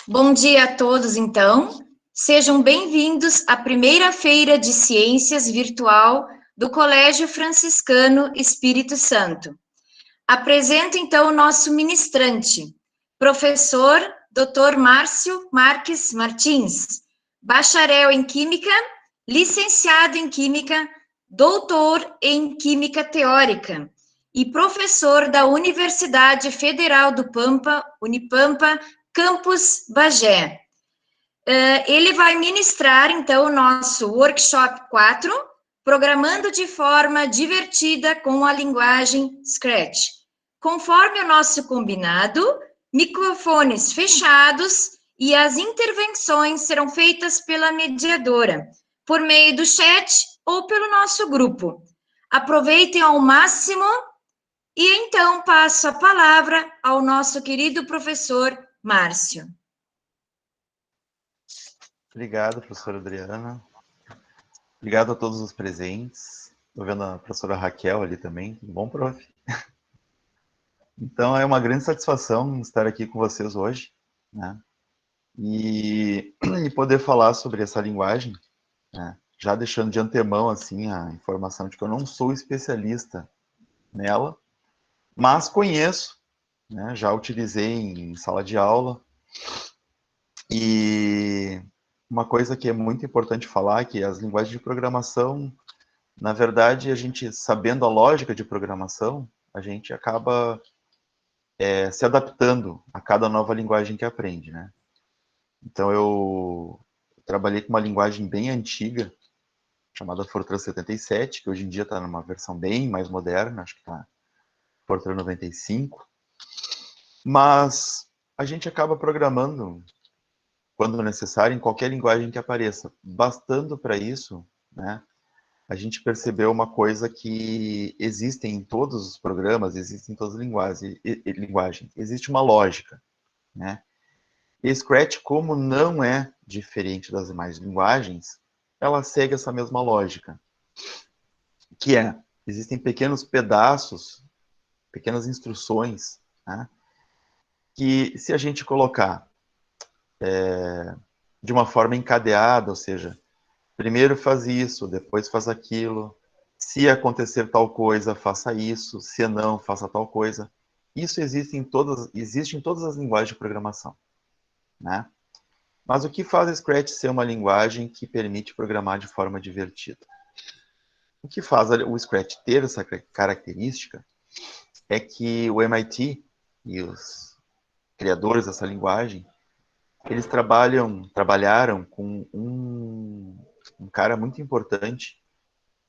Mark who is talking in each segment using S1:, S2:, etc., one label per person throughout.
S1: Bom dia a todos, então. Sejam bem-vindos à primeira Feira de Ciências virtual do Colégio Franciscano Espírito Santo. Apresento, então, o nosso ministrante, professor Dr. Márcio Marques Martins, bacharel em Química, licenciado em Química, doutor em Química Teórica e professor da Universidade Federal do Pampa, Unipampa, Campus Bagé. Ele vai ministrar, então, o nosso Workshop 4, Programando de Forma Divertida com a Linguagem Scratch. Conforme o nosso combinado, microfones fechados e as intervenções serão feitas pela mediadora, por meio do chat ou pelo nosso grupo. Aproveitem ao máximo e, então, passo a palavra ao nosso querido professor Márcio.
S2: Obrigado, professora Adriana. Obrigado a todos os presentes. Estou vendo a professora Raquel ali também. Tudo bom, prof? Então, é uma grande satisfação estar aqui com vocês hoje, né? E poder falar sobre essa linguagem, né? Já deixando de antemão, assim, a informação de que eu não sou especialista nela, mas conheço, né? Já utilizei em sala de aula. E uma coisa que é muito importante falar é que as linguagens de programação, na verdade, a gente, sabendo a lógica de programação, a gente acaba se adaptando a cada nova linguagem que aprende, né? Então, eu trabalhei com uma linguagem bem antiga, chamada Fortran 77, que hoje em dia está numa versão bem mais moderna, acho que está Fortran 95. Mas a gente acaba programando, quando necessário, em qualquer linguagem que apareça. Bastando para isso, né, a gente percebeu uma coisa que existe em todos os programas, existe em todas as linguagens. Existe uma lógica, né? E Scratch, como não é diferente das demais linguagens, ela segue essa mesma lógica, que existem pequenos pedaços, pequenas instruções, né, que se a gente colocar de uma forma encadeada, ou seja, primeiro faz isso, depois faz aquilo, se acontecer tal coisa, faça isso, se não, faça tal coisa. Isso existe em todas as linguagens de programação, né? Mas o que faz o Scratch ser uma linguagem que permite programar de forma divertida? O que faz o Scratch ter essa característica é que o MIT e os criadores dessa linguagem, eles trabalharam com um cara muito importante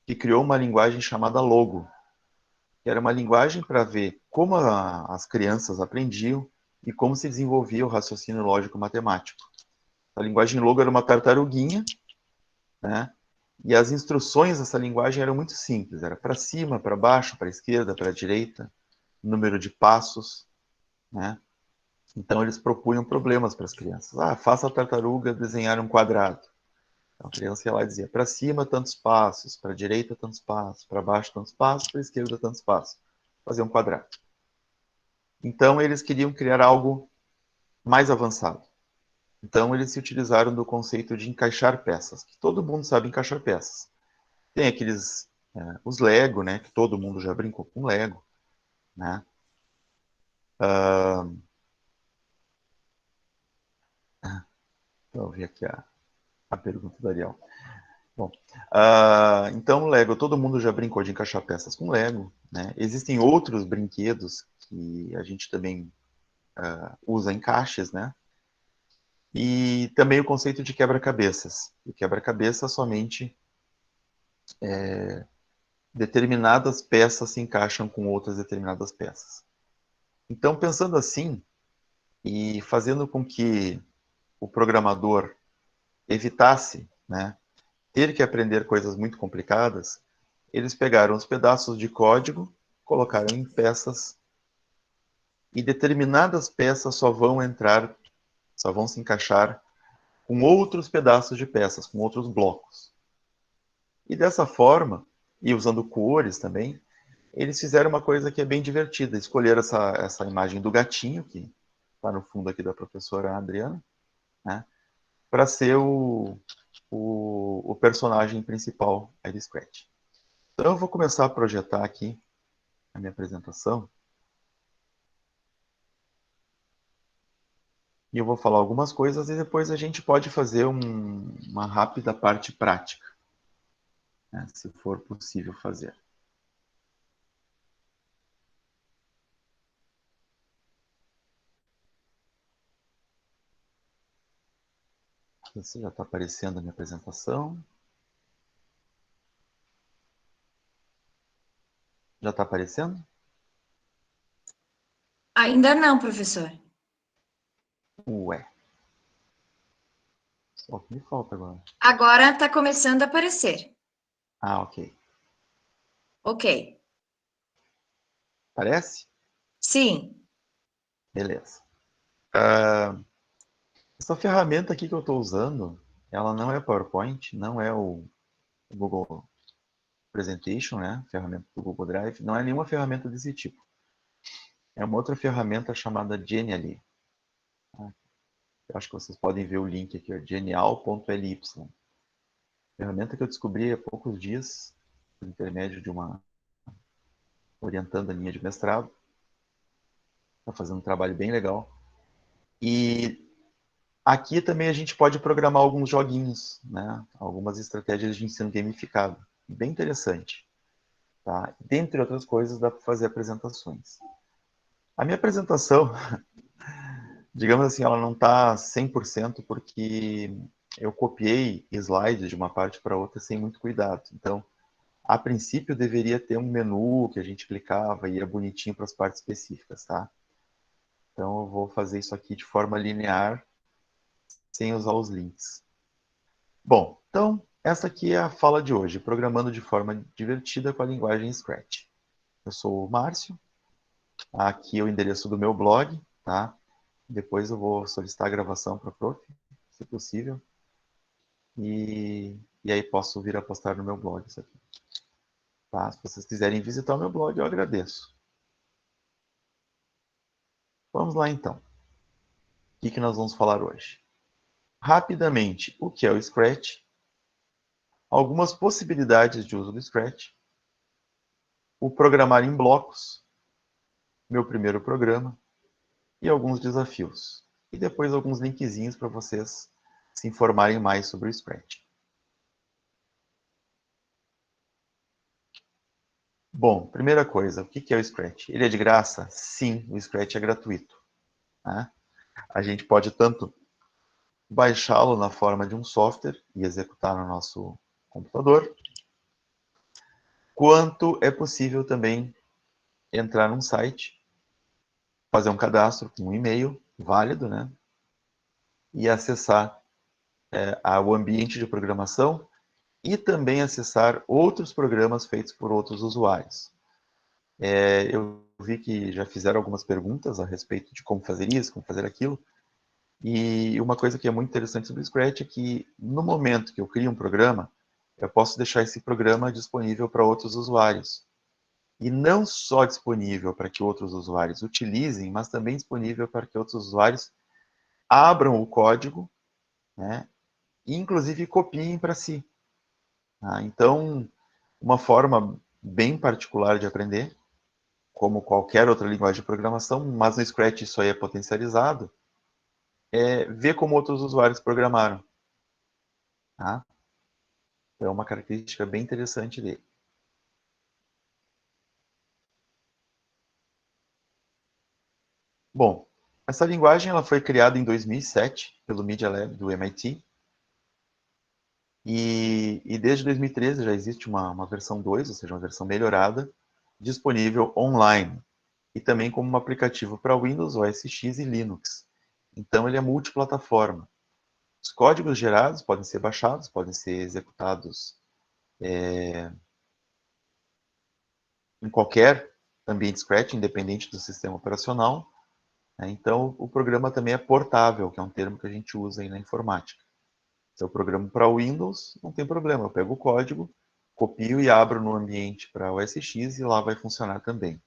S2: que criou uma linguagem chamada Logo, que era uma linguagem para ver como as crianças aprendiam e como se desenvolvia o raciocínio lógico-matemático. A linguagem Logo era uma tartaruguinha, né? E as instruções dessa linguagem eram muito simples. Era para cima, para baixo, para a esquerda, para a direita, número de passos, né? Então eles propunham problemas para as crianças. Faça a tartaruga desenhar um quadrado. Então a criança ia lá e dizia, para cima tantos passos, para a direita tantos passos, para baixo tantos passos, para a esquerda tantos passos. Fazer um quadrado. Então eles queriam criar algo mais avançado. Então eles se utilizaram do conceito de encaixar peças, que todo mundo sabe encaixar peças. Tem aqueles, os Lego, né, que todo mundo já brincou com Lego, né? Vou ver aqui a pergunta da Ariel. Bom, então Lego, todo mundo já brincou de encaixar peças com Lego, né? Existem outros brinquedos que a gente também usa encaixes, né? E também o conceito de quebra-cabeças. O quebra-cabeça somente determinadas peças se encaixam com outras determinadas peças. Então, pensando assim, e fazendo com que o programador evitasse, né, ter que aprender coisas muito complicadas, eles pegaram os pedaços de código, colocaram em peças, e determinadas peças só vão se encaixar com outros pedaços de peças, com outros blocos. E dessa forma, e usando cores também, eles fizeram uma coisa que é bem divertida. Escolheram essa imagem do gatinho, que está no fundo aqui da professora Adriana, né, para ser o personagem principal aí do Scratch. Então eu vou começar a projetar aqui a minha apresentação. E eu vou falar algumas coisas e depois a gente pode fazer uma rápida parte prática, né, se for possível fazer. Esse já está aparecendo a minha apresentação. Já está aparecendo?
S1: Ainda não, professor.
S2: Ué. Só que me falta agora.
S1: Agora está começando a aparecer.
S2: Ah, ok.
S1: Ok.
S2: Parece?
S1: Sim.
S2: Beleza. Essa ferramenta aqui que eu estou usando, ela não é PowerPoint, não é o Google Presentation, né? Ferramenta do Google Drive, não é nenhuma ferramenta desse tipo. É uma outra ferramenta chamada Genially. Eu acho que vocês podem ver o link aqui, genial.ly. Ferramenta que eu descobri há poucos dias, por intermédio de uma orientando a linha de mestrado. Está fazendo um trabalho bem legal. E aqui também a gente pode programar alguns joguinhos, né? Algumas estratégias de ensino gamificado. Bem interessante. Tá? Dentre outras coisas, dá para fazer apresentações. A minha apresentação, digamos assim, ela não está 100% porque eu copiei slides de uma parte para outra sem muito cuidado. Então, a princípio, deveria ter um menu que a gente clicava e ia bonitinho para as partes específicas, tá? Então, eu vou fazer isso aqui de forma linear, sem usar os links. Bom, então, essa aqui é a fala de hoje, programando de forma divertida com a linguagem Scratch. Eu sou o Márcio, aqui é o endereço do meu blog, tá? Depois eu vou solicitar a gravação para o prof, se possível. E aí posso vir a postar no meu blog isso aqui. Tá? Se vocês quiserem visitar o meu blog, eu agradeço. Vamos lá então. O que nós vamos falar hoje? Rapidamente, o que é o Scratch? Algumas possibilidades de uso do Scratch. O programar em blocos, meu primeiro programa, e alguns desafios. E depois alguns linkzinhos para vocês se informarem mais sobre o Scratch. Bom, primeira coisa, o que é o Scratch? Ele é de graça? Sim, o Scratch é gratuito. Né? A gente pode tanto baixá-lo na forma de um software e executar no nosso computador, quanto é possível também entrar num site, fazer um cadastro com um e-mail válido, né? E acessar o ambiente de programação e também acessar outros programas feitos por outros usuários. Eu vi que já fizeram algumas perguntas a respeito de como fazer isso, como fazer aquilo. E uma coisa que é muito interessante sobre o Scratch é que no momento que eu crio um programa, eu posso deixar esse programa disponível para outros usuários. E não só disponível para que outros usuários utilizem, mas também disponível para que outros usuários abram o código, né, e inclusive copiem para si. Tá? Então, uma forma bem particular de aprender, como qualquer outra linguagem de programação, mas no Scratch isso aí é potencializado, é ver como outros usuários programaram. Tá? É uma característica bem interessante dele. Bom, essa linguagem ela foi criada em 2007 pelo Media Lab do MIT. E desde 2013 já existe uma versão 2, ou seja, uma versão melhorada, disponível online. E também como um aplicativo para Windows, OS X e Linux. Então ele é multiplataforma. Os códigos gerados podem ser baixados, podem ser executados em qualquer ambiente Scratch, independente do sistema operacional. Né? Então, o programa também é portável, que é um termo que a gente usa aí na informática. Se eu programo para Windows, não tem problema, eu pego o código copio e abro no ambiente para o OSX e lá vai funcionar também.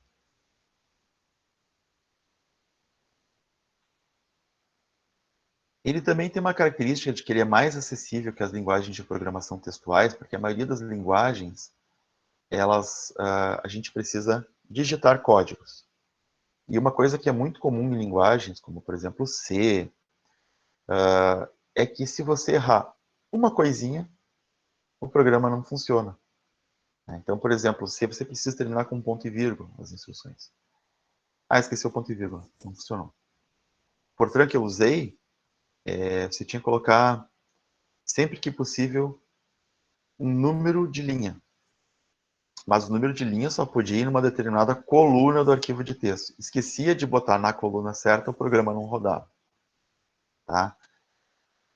S2: Ele também tem uma característica de que ele é mais acessível que as linguagens de programação textuais, porque a maioria das linguagens, a gente precisa digitar códigos. E uma coisa que é muito comum em linguagens, como por exemplo C, é que se você errar uma coisinha, o programa não funciona. Então, por exemplo, C você precisa terminar com um ponto e vírgula as instruções. Ah, esqueci o ponto e vírgula, não funcionou. O Fortran que eu usei, você tinha que colocar, sempre que possível, um número de linha. Mas o número de linha só podia ir numa determinada coluna do arquivo de texto. Esquecia de botar na coluna certa, o programa não rodava. Tá?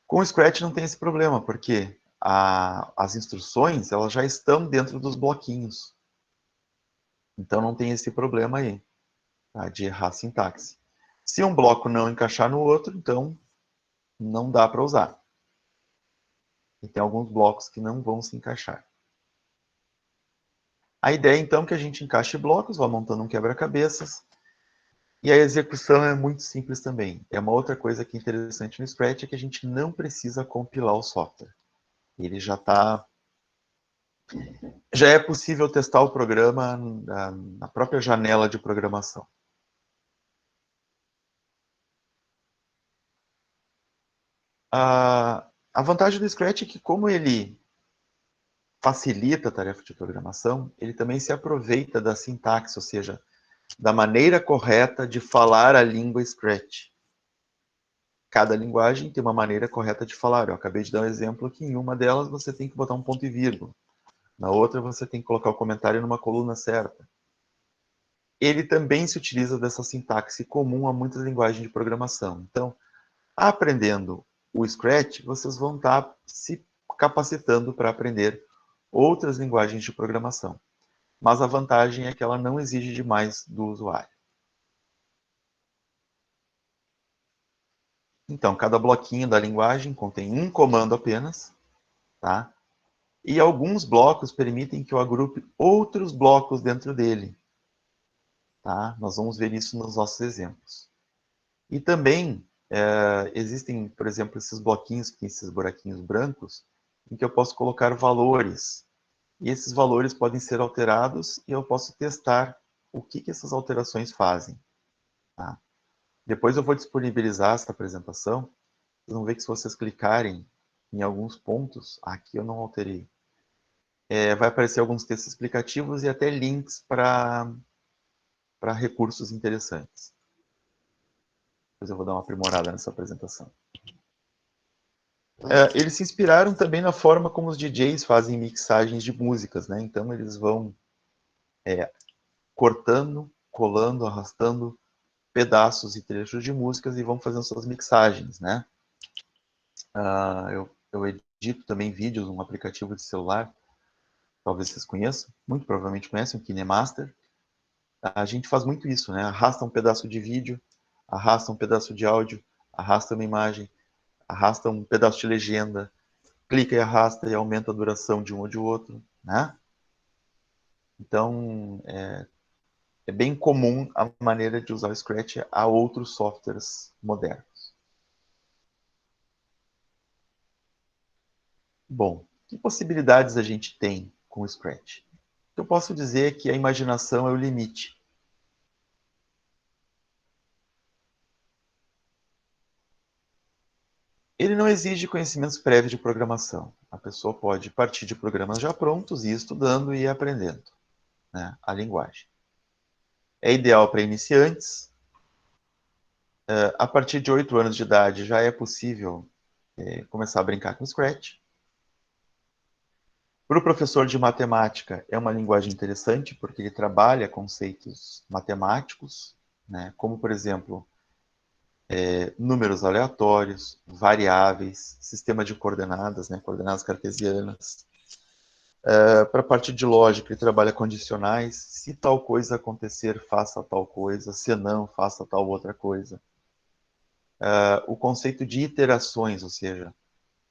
S2: Com o Scratch não tem esse problema, porque as instruções elas já estão dentro dos bloquinhos. Então não tem esse problema aí, tá? De errar a sintaxe. Se um bloco não encaixar no outro, então não dá para usar. E tem alguns blocos que não vão se encaixar. A ideia, então, é que a gente encaixe blocos, vá montando um quebra-cabeças. E a execução é muito simples também. É uma outra coisa que é interessante no Scratch, é que a gente não precisa compilar o software. Ele já é possível testar o programa na própria janela de programação. A vantagem do Scratch é que, como ele facilita a tarefa de programação, ele também se aproveita da sintaxe, ou seja, da maneira correta de falar a língua Scratch. Cada linguagem tem uma maneira correta de falar. Eu acabei de dar um exemplo que em uma delas você tem que botar um ponto e vírgula. Na outra você tem que colocar o comentário numa coluna certa. Ele também se utiliza dessa sintaxe comum a muitas linguagens de programação. Então, aprendendo o Scratch, vocês vão estar se capacitando para aprender outras linguagens de programação. Mas a vantagem é que ela não exige demais do usuário. Então, cada bloquinho da linguagem contém um comando apenas, tá? E alguns blocos permitem que eu agrupe outros blocos dentro dele, tá? Nós vamos ver isso nos nossos exemplos. E também existem, por exemplo, esses bloquinhos que tem esses buraquinhos brancos, em que eu posso colocar valores. E esses valores podem ser alterados e eu posso testar o que essas alterações fazem. Tá? Depois eu vou disponibilizar essa apresentação. Vocês vão ver que se vocês clicarem em alguns pontos, aqui eu não alterei, vai aparecer alguns textos explicativos e até links para recursos interessantes. Depois eu vou dar uma aprimorada nessa apresentação. Eles se inspiraram também na forma como os DJs fazem mixagens de músicas, né? Então eles vão cortando, colando, arrastando pedaços e trechos de músicas e vão fazendo suas mixagens, né? Eu edito também vídeos num aplicativo de celular, talvez vocês conheçam, muito provavelmente conhecem, o KineMaster. A gente faz muito isso, né? Arrasta um pedaço de vídeo, arrasta um pedaço de áudio, arrasta uma imagem, arrasta um pedaço de legenda, clica e arrasta e aumenta a duração de um ou de outro, né? Então, é bem comum a maneira de usar o Scratch a outros softwares modernos. Bom, que possibilidades a gente tem com o Scratch? Eu posso dizer que a imaginação é o limite. Ele não exige conhecimentos prévios de programação. A pessoa pode partir de programas já prontos e ir estudando e ir aprendendo, né, a linguagem. É ideal para iniciantes. A partir de 8 anos de idade já é possível começar a brincar com Scratch. Para o professor de matemática, é uma linguagem interessante, porque ele trabalha conceitos matemáticos, né, como, por exemplo, números aleatórios, variáveis, sistema de coordenadas, né, coordenadas cartesianas. Para a parte de lógica, ele trabalha condicionais. Se tal coisa acontecer, faça tal coisa. Se não, faça tal outra coisa. O conceito de iterações, ou seja,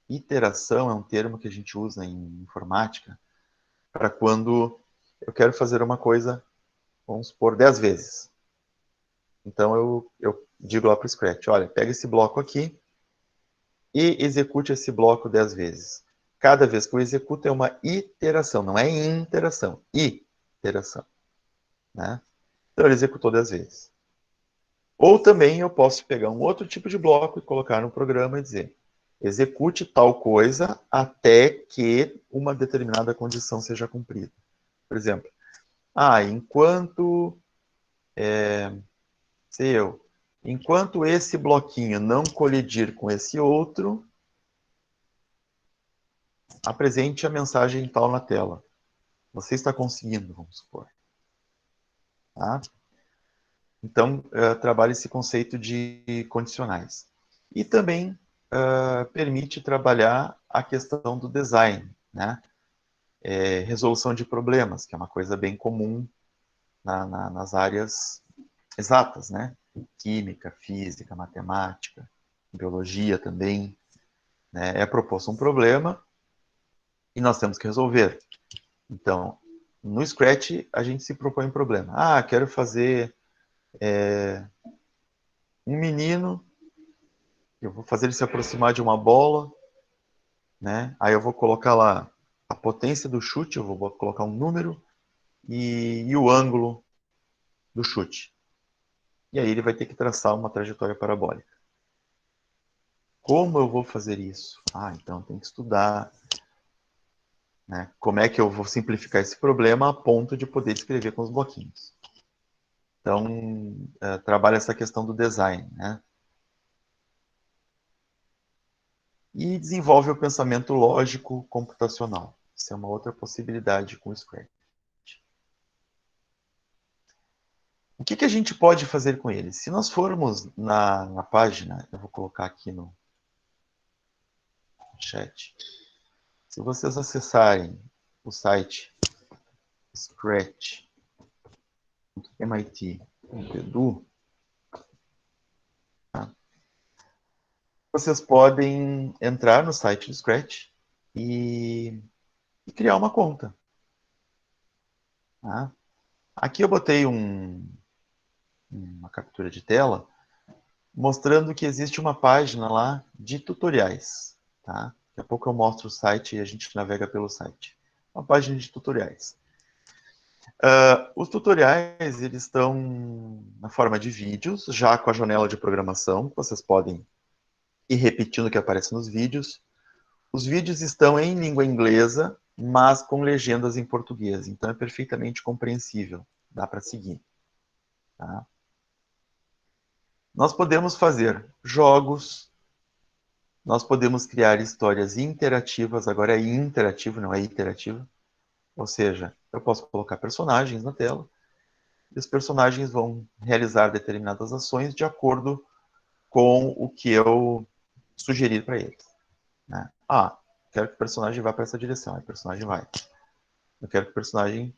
S2: iteração é um termo que a gente usa em informática para quando eu quero fazer uma coisa, vamos supor, 10 vezes. Então, eu digo lá para o Scratch, olha, pega esse bloco aqui e execute esse bloco 10 vezes. Cada vez que eu executo é uma iteração, não é interação, iteração. Né? Então, ele executou 10 vezes. Ou também eu posso pegar um outro tipo de bloco e colocar no programa e dizer, execute tal coisa até que uma determinada condição seja cumprida. Por exemplo, enquanto esse bloquinho não colidir com esse outro, apresente a mensagem tal na tela. Você está conseguindo, vamos supor. Tá? Então, trabalha esse conceito de condicionais. E também permite trabalhar a questão do design, né? Resolução de problemas, que é uma coisa bem comum nas áreas exatas, né? Química, física, matemática, biologia também. Né? É proposto um problema e nós temos que resolver. Então, no Scratch, a gente se propõe um problema. Quero fazer um menino, eu vou fazer ele se aproximar de uma bola, né? Aí eu vou colocar lá a potência do chute, eu vou colocar um número e o ângulo do chute. E aí ele vai ter que traçar uma trajetória parabólica. Como eu vou fazer isso? Então tem que estudar. Né? Como é que eu vou simplificar esse problema a ponto de poder escrever com os bloquinhos? Então, trabalha essa questão do design. Né? E desenvolve o pensamento lógico computacional. Isso é uma outra possibilidade com o Scratch. O que a gente pode fazer com ele? Se nós formos na página, eu vou colocar aqui no chat. Se vocês acessarem o site scratch.mit.edu, tá? Vocês podem entrar no site do Scratch e criar uma conta. Tá? Aqui eu botei uma captura de tela mostrando que existe uma página lá de tutoriais. Tá? Daqui a pouco eu mostro o site e a gente navega pelo site. Uma página de tutoriais. Os tutoriais eles estão na forma de vídeos, já com a janela de programação, que vocês podem ir repetindo o que aparece nos vídeos. Os vídeos estão em língua inglesa, mas com legendas em português, então é perfeitamente compreensível, dá para seguir. Tá? Nós podemos fazer jogos, nós podemos criar histórias interativas, agora é interativo, não é iterativo. Ou seja, eu posso colocar personagens na tela, e os personagens vão realizar determinadas ações de acordo com o que eu sugerir para eles. Né? Quero que o personagem vá para essa direção, aí o personagem vai. Eu quero que o personagem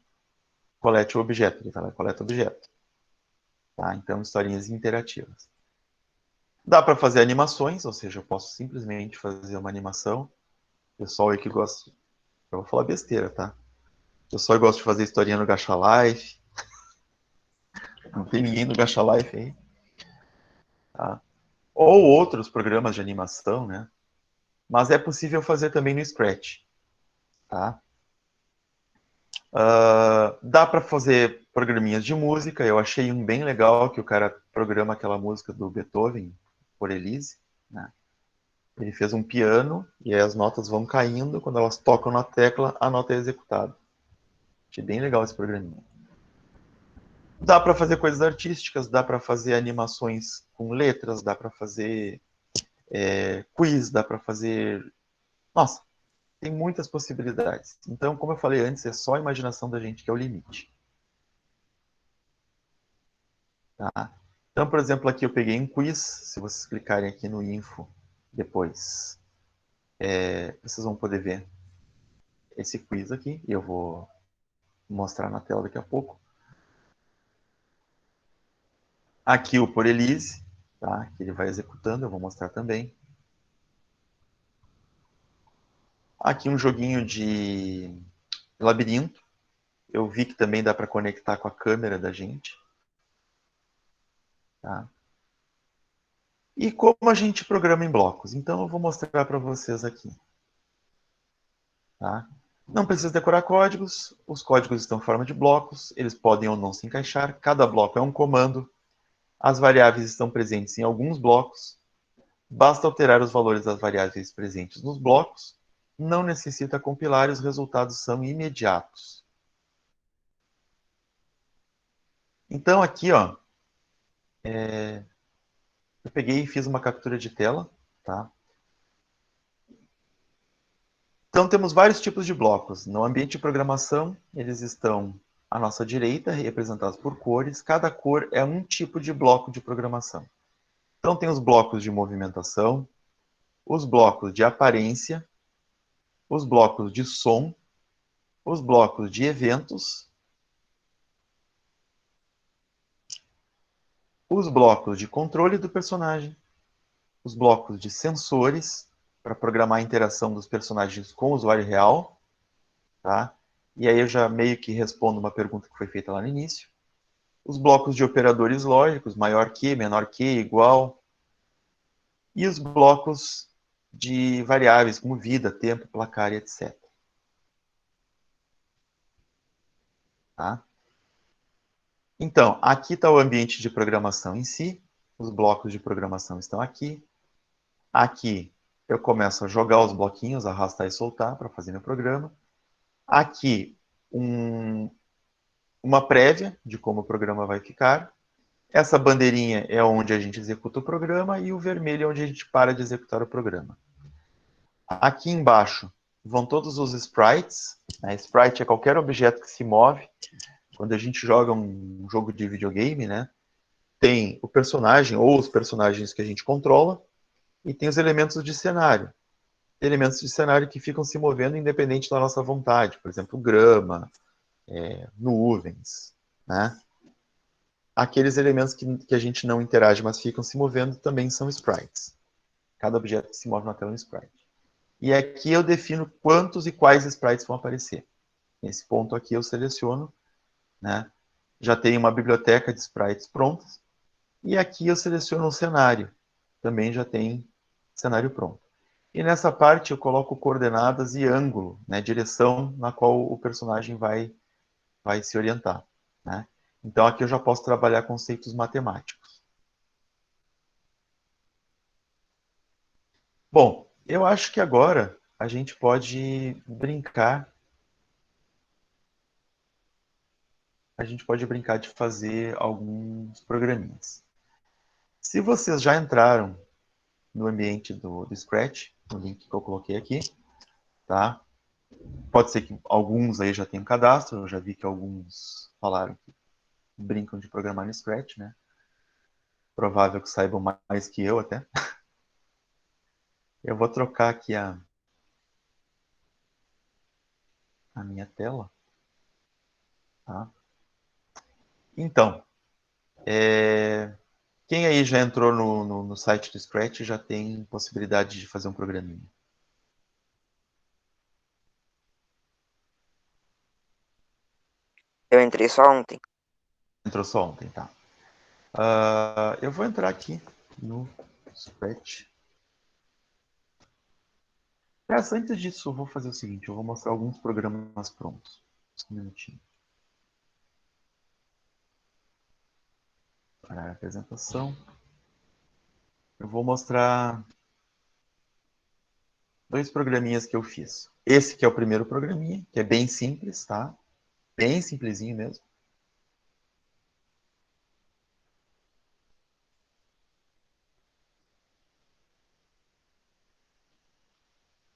S2: colete o objeto, ele vai lá e coleta o objeto. Tá? Então, historinhas interativas. Dá para fazer animações, ou seja, eu posso simplesmente fazer uma animação. O pessoal aí que gosta, eu vou falar besteira, tá? O pessoal gosta de fazer historinha no Gacha Life. Não tem ninguém no Gacha Life aí. Tá? Ou outros programas de animação, né? Mas é possível fazer também no Scratch. Tá? Dá para fazer programinhas de música. Eu achei um bem legal que o cara programa aquela música do Beethoven, por Elise. Né? Ele fez um piano e aí as notas vão caindo. Quando elas tocam na tecla, a nota é executada. Achei bem legal esse programinha. Dá para fazer coisas artísticas, dá para fazer animações com letras, dá para fazer quiz, dá para fazer... Nossa, tem muitas possibilidades. Então, como eu falei antes, é só a imaginação da gente que é o limite. Tá? Então, por exemplo, aqui eu peguei um quiz. Se vocês clicarem aqui no info depois, vocês vão poder ver esse quiz aqui. E eu vou mostrar na tela daqui a pouco. Aqui o Por Elise, tá? Que ele vai executando, eu vou mostrar também. Aqui um joguinho de labirinto. Eu vi que também dá para conectar com a câmera da gente. Tá? E como a gente programa em blocos? Então eu vou mostrar para vocês aqui. Tá? Não precisa decorar códigos. Os códigos estão em forma de blocos. Eles podem ou não se encaixar. Cada bloco é um comando. As variáveis estão presentes em alguns blocos. Basta alterar os valores das variáveis presentes nos blocos. Não necessita compilar e os resultados são imediatos. Então aqui, ó, eu peguei e fiz uma captura de tela. Tá? Então temos vários tipos de blocos. No ambiente de programação, eles estão à nossa direita, representados por cores. Cada cor é um tipo de bloco de programação. Então tem os blocos de movimentação, os blocos de aparência, os blocos de som, os blocos de eventos, os blocos de controle do personagem, os blocos de sensores, para programar a interação dos personagens com o usuário real, tá? E aí eu já meio que respondo uma pergunta que foi feita lá no início. Os blocos de operadores lógicos, maior que, menor que, igual. E os blocos de variáveis, como vida, tempo, placar e etc. Tá? Então, aqui está o ambiente de programação em si. Os blocos de programação estão aqui. Aqui eu começo a jogar os bloquinhos, arrastar e soltar para fazer meu programa. Aqui, uma prévia de como o programa vai ficar. Essa bandeirinha é onde a gente executa o programa e o vermelho é onde a gente para de executar o programa. Aqui embaixo vão todos os sprites. Né? Sprite é qualquer objeto que se move. Quando a gente joga um jogo de videogame, né? Tem o personagem ou os personagens que a gente controla e tem os elementos de cenário. Elementos de cenário que ficam se movendo independente da nossa vontade. Por exemplo, grama, nuvens, né? Aqueles elementos que a gente não interage, mas ficam se movendo, também são sprites. Cada objeto que se move na tela é um sprite. E aqui eu defino quantos e quais sprites vão aparecer. Nesse ponto aqui eu seleciono, né? Já tem uma biblioteca de sprites prontas. E aqui eu seleciono um cenário. Também já tem cenário pronto. E nessa parte eu coloco coordenadas e ângulo, né? Direção na qual o personagem vai se orientar, né? Então aqui eu já posso trabalhar conceitos matemáticos. Bom, eu acho que agora a gente pode brincar. A gente pode brincar de fazer alguns programinhas. Se vocês já entraram no ambiente do Scratch, no link que eu coloquei aqui, tá? Pode ser que alguns aí já tenham cadastro, eu já vi que alguns falaram que brincam de programar no Scratch, né? Provável que saibam mais que eu até. Eu vou trocar aqui a minha tela, tá? Então, quem aí já entrou no site do Scratch já tem possibilidade de fazer um programinha?
S3: Eu entrei só ontem.
S2: Entrou só ontem, tá? Eu vou entrar aqui no Scratch. Mas antes disso, eu vou fazer o seguinte, eu vou mostrar alguns programas prontos. Um minutinho. Para a apresentação. Eu vou mostrar dois programinhas que eu fiz. Esse que é o primeiro programinha, que é bem simples, tá? Bem simplesinho mesmo.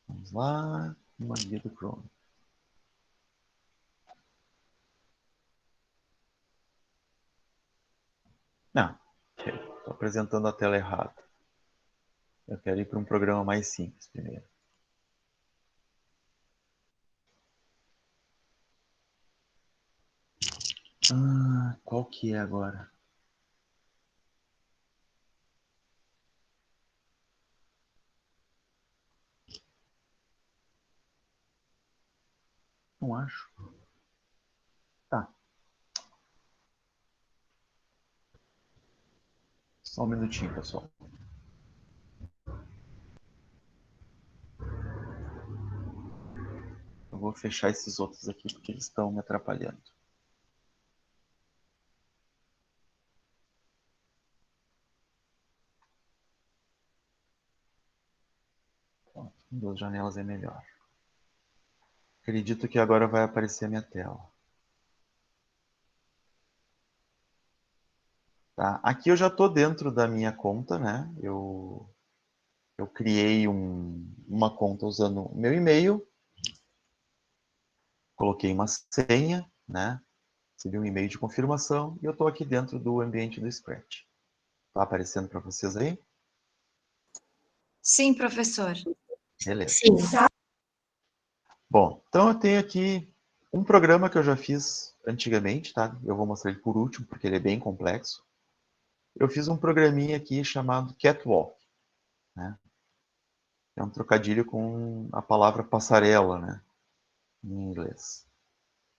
S2: Vamos lá. Uma guia do Chrome. Não, estou apresentando a tela errada. Eu quero ir para um programa mais simples primeiro. Qual que é agora? Não acho. Só um minutinho, pessoal. Eu vou fechar esses outros aqui porque eles estão me atrapalhando. Pronto, com 2 janelas é melhor. Acredito que agora vai aparecer a minha tela. Tá? Aqui eu já estou dentro da minha conta, né? Eu criei uma conta usando o meu e-mail, coloquei uma senha, né? Recebi um e-mail de confirmação e eu estou aqui dentro do ambiente do Scratch. Está aparecendo para vocês aí?
S1: Sim, professor.
S2: Beleza.
S3: Sim.
S2: Bom, então eu tenho aqui um programa que eu já fiz antigamente, tá? Eu vou mostrar ele por último, porque ele é bem complexo. Eu fiz um programinha aqui chamado Catwalk, né? É um trocadilho com a palavra passarela, né? Em inglês.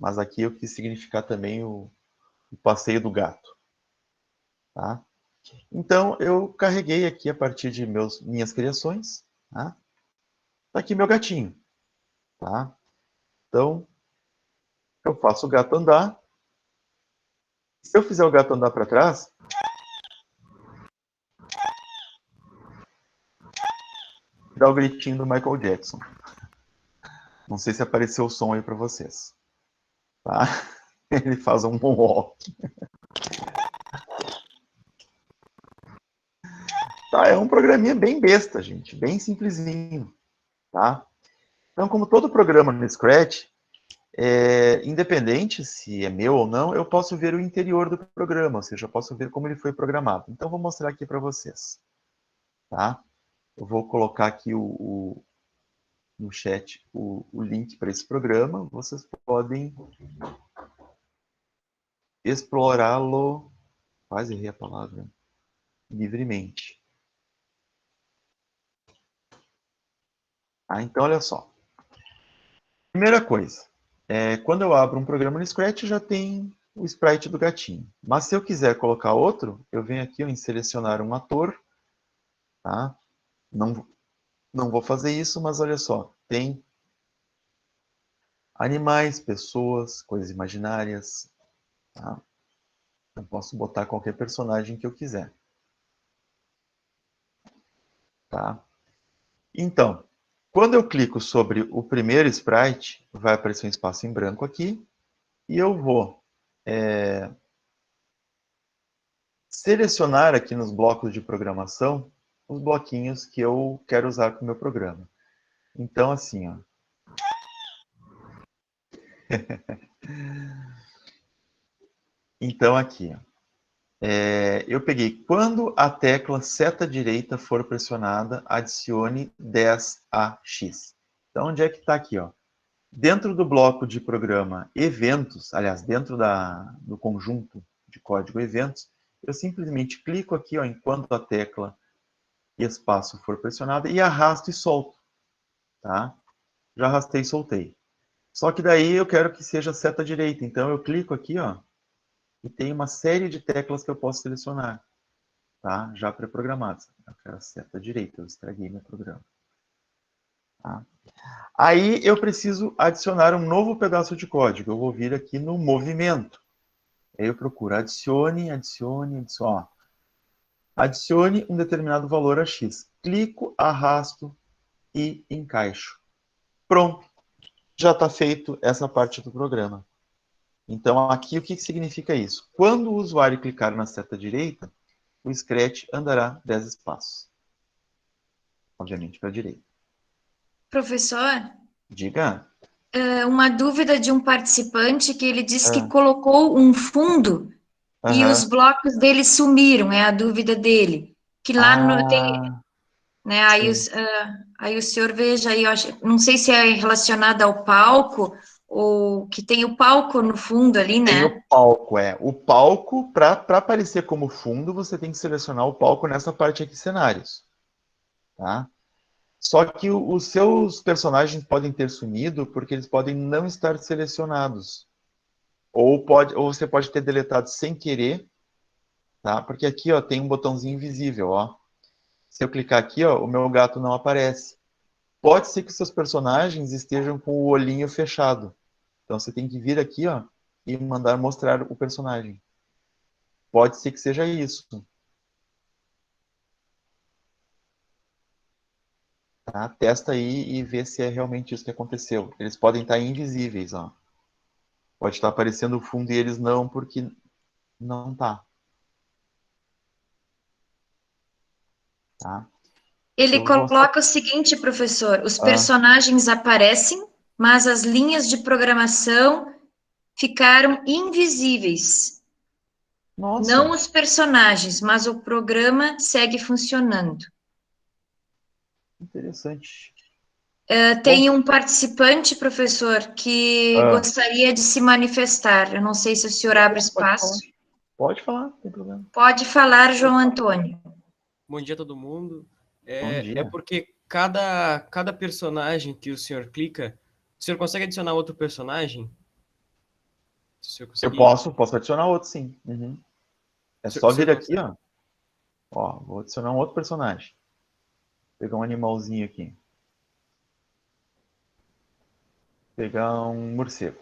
S2: Mas aqui eu quis significar também o passeio do gato, tá? Então, eu carreguei aqui a partir de minhas criações, tá? Tá aqui meu gatinho, tá? Então, eu faço o gato andar. Se eu fizer o gato andar para trás, dá o gritinho do Michael Jackson. Não sei se apareceu o som aí para vocês, tá? Ele faz um moonwalk. Tá, é um programinha bem besta, gente, bem simplesinho, tá? Então, como todo programa no Scratch, independente se é meu ou não, eu posso ver o interior do programa, ou seja, eu posso ver como ele foi programado. Então, vou mostrar aqui para vocês, tá? Eu vou colocar aqui no chat o link para esse programa. Vocês podem explorá-lo, quase errei a palavra, livremente. Então, olha só. Primeira coisa, quando eu abro um programa no Scratch, já tem o sprite do gatinho. Mas se eu quiser colocar outro, eu venho aqui em selecionar um ator, tá? Não vou fazer isso, mas olha só, tem animais, pessoas, coisas imaginárias, tá? Eu posso botar qualquer personagem que eu quiser, tá? Então, quando eu clico sobre o primeiro sprite, vai aparecer um espaço em branco aqui, e eu vou selecionar aqui nos blocos de programação os bloquinhos que eu quero usar para o meu programa. Então, assim, ó. Então, aqui, ó. Eu peguei, quando a tecla seta direita for pressionada, adicione 10AX. Então, onde é que está aqui, ó? Dentro do bloco de programa eventos, aliás, dentro do conjunto de código eventos, eu simplesmente clico aqui, ó, enquanto a tecla espaço for pressionada e arrasto e solto, tá? Já arrastei e soltei. Só que daí eu quero que seja seta direita, então eu clico aqui, ó, e tem uma série de teclas que eu posso selecionar, tá? Já pré-programadas. Eu quero a seta direita, eu estraguei meu programa. Tá? Aí eu preciso adicionar um novo pedaço de código. Eu vou vir aqui no movimento. Aí eu procuro adicione, ó. Adicione um determinado valor a X. Clico, arrasto e encaixo. Pronto. Já está feito essa parte do programa. Então, aqui o que significa isso? Quando o usuário clicar na seta direita, o Scratch andará 10 espaços. Obviamente para a direita.
S1: Professor,
S2: Diga.
S1: uma dúvida de um participante que ele disse que colocou um fundo e os blocos dele sumiram, é a dúvida dele. Que lá tem, né, aí o senhor veja aí, eu acho, não sei se é relacionado ao palco ou que tem o palco no fundo ali, né?
S2: Tem o palco, O palco, para aparecer como fundo, você tem que selecionar o palco nessa parte aqui, cenários. Tá? Só que os seus personagens podem ter sumido porque eles podem não estar selecionados. Ou você pode ter deletado sem querer, tá? Porque aqui, ó, tem um botãozinho invisível, ó. Se eu clicar aqui, ó, o meu gato não aparece. Pode ser que os seus personagens estejam com o olhinho fechado. Então você tem que vir aqui, ó, e mandar mostrar o personagem. Pode ser que seja isso. Tá? Testa aí e vê se é realmente isso que aconteceu. Eles podem estar invisíveis, ó. Pode estar aparecendo o fundo e eles não, porque não tá. Tá?
S1: Ele
S2: Eu vou só...
S1: coloca o seguinte, professor: os
S2: Ah,
S1: personagens aparecem, mas as linhas de programação ficaram invisíveis. Não
S2: nossa,
S1: os personagens, mas o programa segue funcionando.
S2: interessante. Bom,
S1: Tem um participante, professor, que
S2: ah,
S1: gostaria de se manifestar. Eu não sei se o senhor abre
S2: pode falar.
S1: espaço.
S2: Pode falar, não tem problema.
S1: Pode falar, João Antônio.
S3: Bom dia a todo mundo.
S2: Bom
S3: É
S2: dia.
S3: porque cada personagem que o senhor clica, o senhor consegue adicionar outro personagem? Se o senhor
S2: Eu
S3: conseguir.
S2: posso adicionar outro, sim. Uhum. É
S3: O
S2: só
S3: senhor
S2: vir aqui,
S3: consegue.
S2: ó. Ó, vou adicionar um outro personagem. Vou pegar um animalzinho aqui. Pegar um morcego.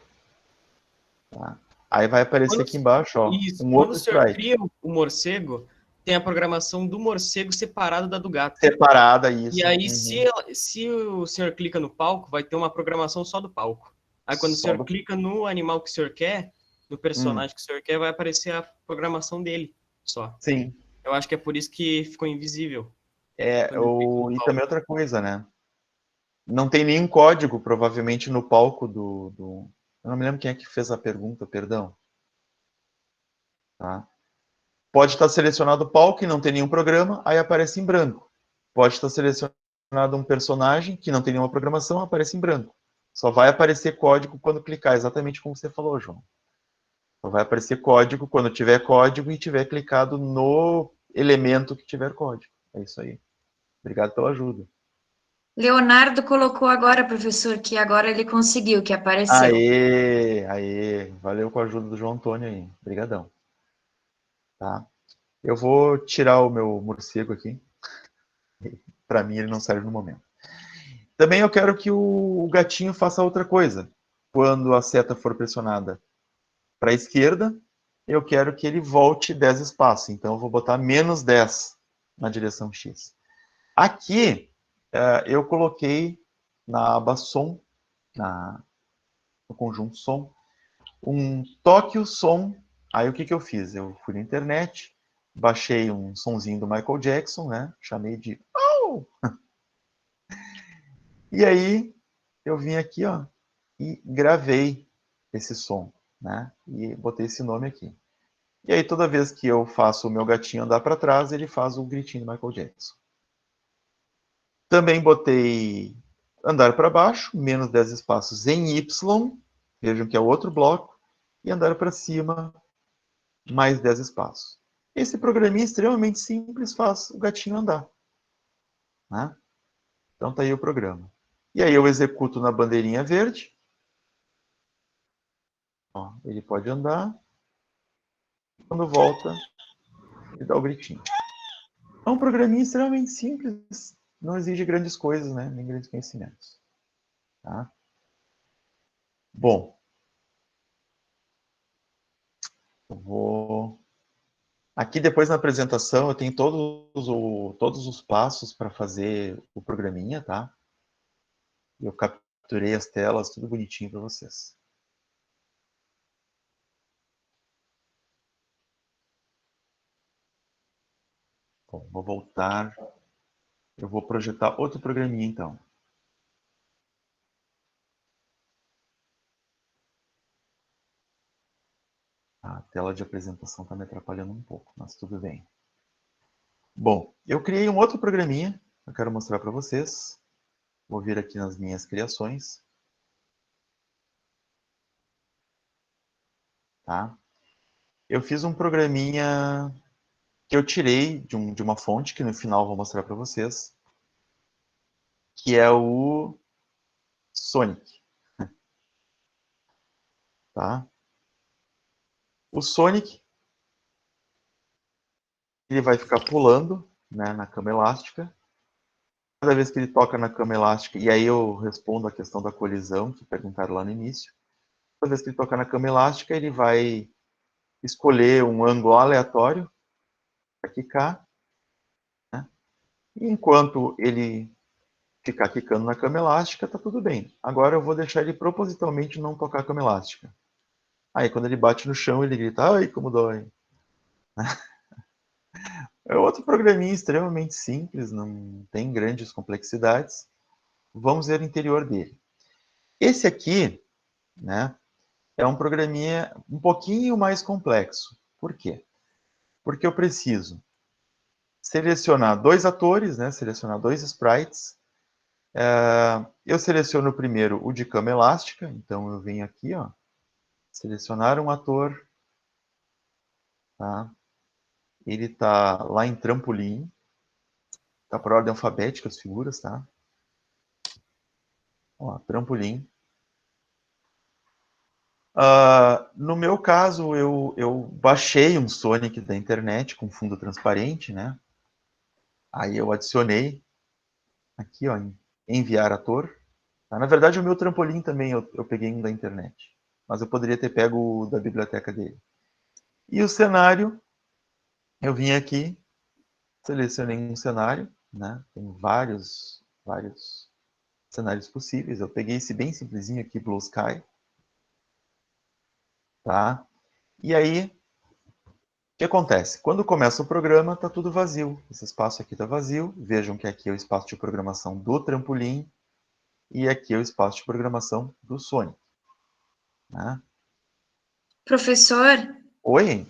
S2: Tá? Aí vai aparecer
S3: Quando,
S2: aqui embaixo, ó,
S3: isso,
S2: um
S3: quando o
S2: outro
S3: senhor
S2: sprite.
S3: cria o morcego, tem a programação do morcego separado da do gato.
S2: Separada,
S3: E
S2: isso.
S3: aí,
S2: Uhum.
S3: se o senhor clica no palco, vai ter uma programação só do palco. Aí, quando o
S2: Só
S3: senhor
S2: do...
S3: clica no animal que o senhor quer, no
S2: Hum,
S3: personagem que o senhor quer, vai aparecer a programação dele só.
S2: sim.
S3: Eu acho que é por isso que ficou invisível
S2: É,
S3: quando ele clica no
S2: e
S3: palco.
S2: também outra coisa, né? Não tem nenhum código, provavelmente, no palco do... Eu não me lembro quem é que fez a pergunta, perdão. Tá? Pode estar selecionado o palco e não tem nenhum programa, aí aparece em branco. Pode estar selecionado um personagem que não tem nenhuma programação, aparece em branco. Só vai aparecer código quando clicar, exatamente como você falou, João. Só vai aparecer código quando tiver código e tiver clicado no elemento que tiver código. É isso aí. Obrigado pela ajuda.
S1: Leonardo colocou agora, professor, que agora ele conseguiu, que apareceu.
S2: Aê, aê. Valeu com a ajuda do João Antônio aí. Obrigadão. Tá? Eu vou tirar o meu morcego aqui. Para mim ele não serve no momento. Também eu quero que o gatinho faça outra coisa. Quando a seta for pressionada para a esquerda, eu quero que ele volte 10 espaços. Então eu vou botar -10 na direção X. Aqui eu coloquei na aba som, no conjunto som, um toque o som. Aí o que eu fiz? Eu fui na internet, baixei um sonzinho do Michael Jackson, né? Chamei de oh! E aí eu vim aqui, ó, e gravei esse som, né? E botei esse nome aqui. E aí toda vez que eu faço o meu gatinho andar para trás, ele faz o gritinho do Michael Jackson. Também botei andar para baixo, -10 espaços em Y, vejam que é outro bloco, e andar para cima, mais 10 espaços. Esse programinha extremamente simples faz o gatinho andar. Né? Então tá aí o programa. E aí eu executo na bandeirinha verde. Ó, ele pode andar. Quando volta, ele dá o gritinho. É um programinha extremamente simples. Não exige grandes coisas, né? Nem grandes conhecimentos. Tá? Bom, eu vou... Aqui depois na apresentação eu tenho todos os passos para fazer o programinha, tá? Eu capturei as telas, tudo bonitinho para vocês. Bom, vou voltar. Eu vou projetar outro programinha então. A tela de apresentação está me atrapalhando um pouco, mas tudo bem. Bom, eu criei um outro programinha, eu quero mostrar para vocês. Vou vir aqui nas minhas criações. Tá? Eu fiz um programinha que eu tirei de uma fonte, que no final eu vou mostrar para vocês, que é o Sonic. Tá? O Sonic, ele vai ficar pulando, né, na cama elástica. Cada vez que ele toca na cama elástica, e aí eu respondo a questão da colisão, que perguntaram lá no início. Toda vez que ele tocar na cama elástica, ele vai escolher um ângulo aleatório para quicar, né? E enquanto ele ficar quicando na cama elástica, tá tudo bem. Agora eu vou deixar ele propositalmente não tocar a cama elástica. Aí quando ele bate no chão, ele grita, ai, como dói. É outro programinha extremamente simples, não tem grandes complexidades. Vamos ver o interior dele. Esse aqui, né, é um programinha um pouquinho mais complexo. Por quê? Porque eu preciso selecionar dois atores, né, selecionar dois sprites. Eu seleciono primeiro o de cama elástica, então eu venho aqui, ó, selecionar um ator, tá? Ele está lá em trampolim, tá por ordem alfabética as figuras, tá? Ó, trampolim. No meu caso, eu baixei um Sonic da internet com fundo transparente, né? Aí eu adicionei aqui, ó, em enviar ator. Tá? Na verdade, o meu trampolim também eu peguei um da internet, mas eu poderia ter pego o da biblioteca dele. E o cenário, eu vim aqui, selecionei um cenário, né? Tem vários cenários possíveis. Eu peguei esse bem simplesinho aqui, Blue Sky. Tá? E aí, o que acontece? Quando começa o programa, está tudo vazio. Esse espaço aqui está vazio. Vejam que aqui é o espaço de programação do trampolim e aqui é o espaço de programação do Sonic. Né?
S1: Professor,
S2: Oi?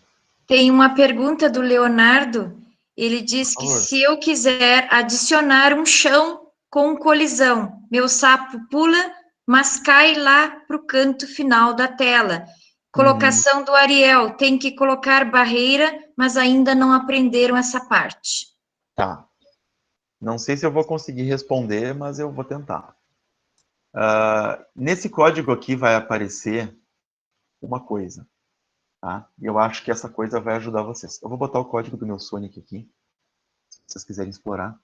S1: tem uma pergunta do Leonardo. Ele diz que se eu quiser adicionar um chão com colisão, meu sapo pula, mas cai lá para o canto final da tela. Colocação do Ariel, tem que colocar barreira, mas ainda não aprenderam essa parte.
S2: Tá. Não sei se eu vou conseguir responder, mas eu vou tentar. Nesse código aqui vai aparecer uma coisa. Tá? E eu acho que essa coisa vai ajudar vocês. Eu vou botar o código do meu Sonic aqui, se vocês quiserem explorar.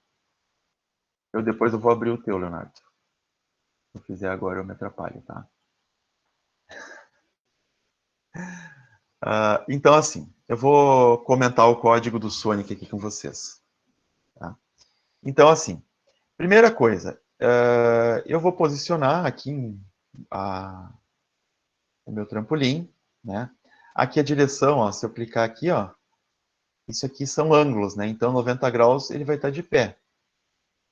S2: Depois eu vou abrir o teu, Leonardo. Se eu fizer agora, eu me atrapalho, tá? Então, assim, eu vou comentar o código do Sonic aqui com vocês. Tá? Então, assim, primeira coisa, eu vou posicionar aqui o meu trampolim, né? Aqui a direção, ó, se eu clicar aqui, ó, isso aqui são ângulos, né? Então, 90 graus ele vai estar de pé,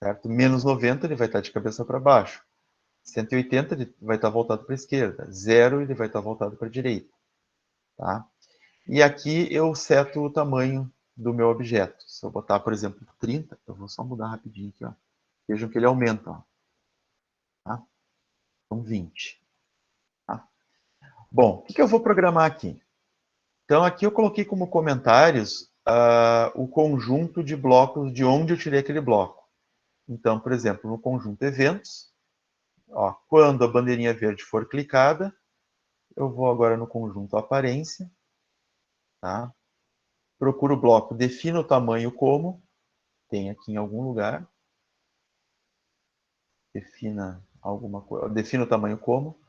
S2: certo? Menos 90 ele vai estar de cabeça para baixo. 180 ele vai estar voltado para a esquerda. 0 ele vai estar voltado para a direita, tá? E aqui eu seto o tamanho do meu objeto. Se eu botar, por exemplo, 30, eu vou só mudar rapidinho aqui, ó. Vejam que ele aumenta, ó. Tá? Então, 20. Tá? Bom, o que eu vou programar aqui? Então, aqui eu coloquei como comentários o conjunto de blocos de onde eu tirei aquele bloco. Então, por exemplo, no conjunto eventos, ó, quando a bandeirinha verde for clicada, eu vou agora no conjunto aparência, tá? Procuro o bloco defina o tamanho como, tem aqui em algum lugar, defina alguma coisa, defina o tamanho como,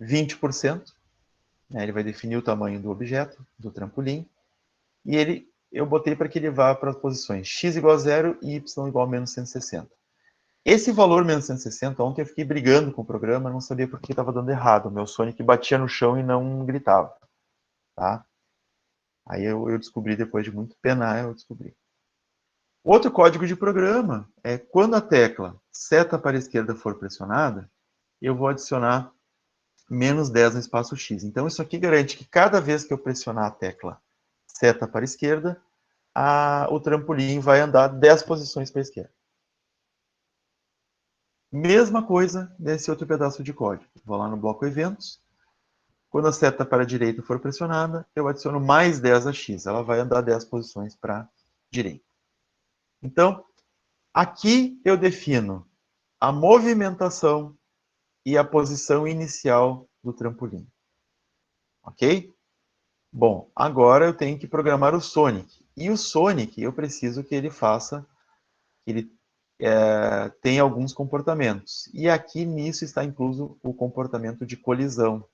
S2: 20%, né, ele vai definir o tamanho do objeto, do trampolim, e eu botei para que ele vá para as posições x igual a 0 e y igual a menos 160. Esse valor menos 160, ontem eu fiquei brigando com o programa, não sabia por que estava dando errado, o meu Sonic batia no chão e não gritava, tá? Aí eu descobri, depois de muito penar, eu descobri. Outro código de programa é quando a tecla seta para a esquerda for pressionada, eu vou adicionar menos 10 no espaço X. Então, isso aqui garante que cada vez que eu pressionar a tecla seta para a esquerda, o trampolim vai andar 10 posições para a esquerda. Mesma coisa nesse outro pedaço de código. Vou lá no bloco eventos. Quando a seta para a direita for pressionada, eu adiciono mais 10 a X. Ela vai andar 10 posições para a direita. Então, aqui eu defino a movimentação e a posição inicial do trampolim. Ok? Bom, agora eu tenho que programar o Sonic. E o Sonic, eu preciso que ele faça, que ele tenha alguns comportamentos. E aqui nisso está incluso o comportamento de colisão.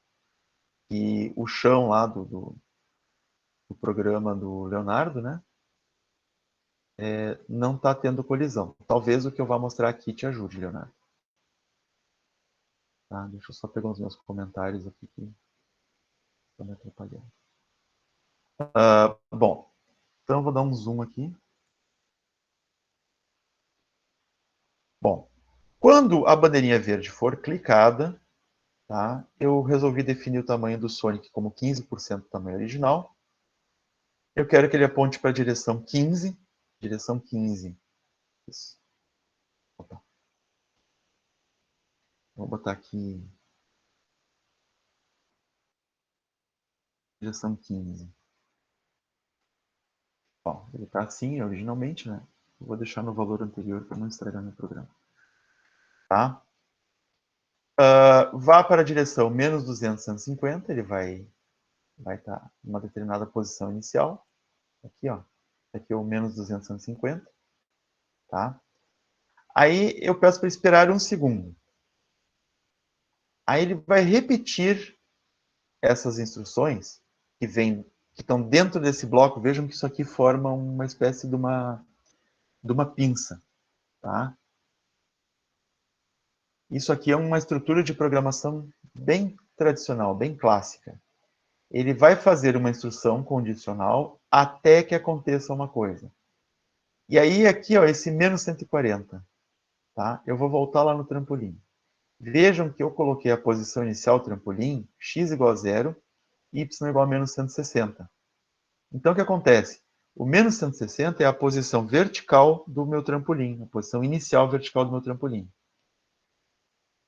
S2: E o chão lá do programa do Leonardo, né? Não está tendo colisão. Talvez o que eu vou mostrar aqui te ajude, Leonardo. Tá, deixa eu só pegar os meus comentários aqui que estão me atrapalhando. Bom, então eu vou dar um zoom aqui. Bom, quando a bandeirinha verde for clicada, tá, eu resolvi definir o tamanho do Sonic como 15% do tamanho original. Eu quero que ele aponte para a direção 15. Direção 15. Isso. Opa. Vou botar aqui. Direção 15. Bom, ele está assim originalmente, né? Eu vou deixar no valor anterior para não estragar meu programa. Tá? Vá para a direção menos 200, 150. Ele vai estar em uma determinada posição inicial. Aqui, ó. Aqui é o menos 200, 150. Tá? Aí eu peço para esperar um segundo. Aí ele vai repetir essas instruções que estão dentro desse bloco. Vejam que isso aqui forma uma espécie de uma pinça. Tá? Isso aqui é uma estrutura de programação bem tradicional, bem clássica. Ele vai fazer uma instrução condicional até que aconteça uma coisa. E aí aqui, ó, esse menos 140. Tá? Eu vou voltar lá no trampolim. Vejam que eu coloquei a posição inicial do trampolim, x igual a 0, y igual a menos 160. Então, o que acontece? O menos 160 é a posição vertical do meu trampolim, a posição inicial vertical do meu trampolim.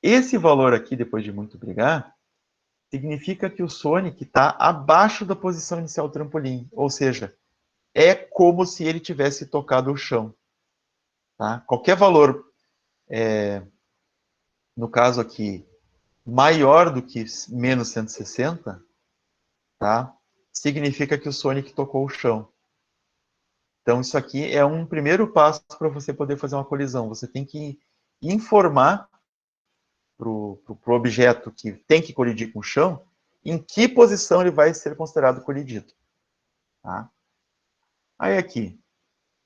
S2: Esse valor aqui, depois de muito brigar, significa que o Sonic está abaixo da posição inicial do trampolim. Ou seja, é como se ele tivesse tocado o chão. Tá? Qualquer valor, no caso aqui, maior do que menos 160, tá? Significa que o Sonic tocou o chão. Então, isso aqui é um primeiro passo para você poder fazer uma colisão. Você tem que informar para o objeto que tem que colidir com o chão em que posição ele vai ser considerado colidido. Tá? Aí aqui,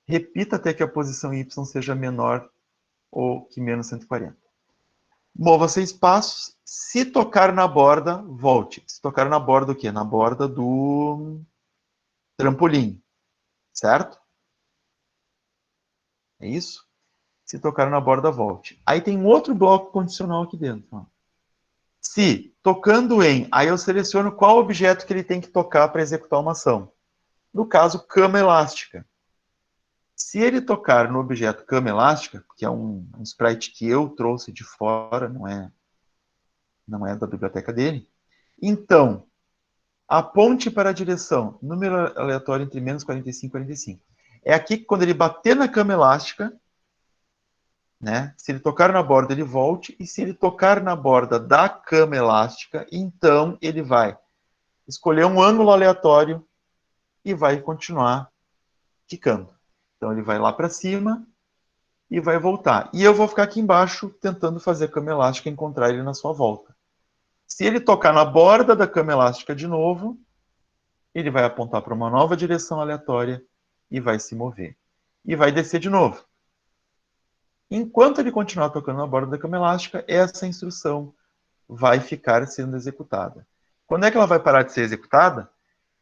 S2: repita até que a posição y seja menor ou que menos 140. Mova 6 passos. Se tocar na borda, volte. Se tocar na borda o quê? Na borda do trampolim. Certo? É isso? Se tocar na borda, volte. Aí tem um outro bloco condicional aqui dentro. Ó. Se, tocando em, aí eu seleciono qual objeto que ele tem que tocar para executar uma ação. No caso, cama elástica. Se ele tocar no objeto cama elástica, que é um sprite que eu trouxe de fora, não é da biblioteca dele, então, aponte para a direção, número aleatório entre menos 45 e 45. É aqui que quando ele bater na cama elástica, né, se ele tocar na borda, ele volte, e se ele tocar na borda da cama elástica, então ele vai escolher um ângulo aleatório e vai continuar quicando. Então ele vai lá para cima e vai voltar. E eu vou ficar aqui embaixo tentando fazer a cama elástica encontrar ele na sua volta. Se ele tocar na borda da cama elástica de novo, ele vai apontar para uma nova direção aleatória e vai se mover. E vai descer de novo. Enquanto ele continuar tocando na borda da cama elástica, essa instrução vai ficar sendo executada. Quando é que ela vai parar de ser executada?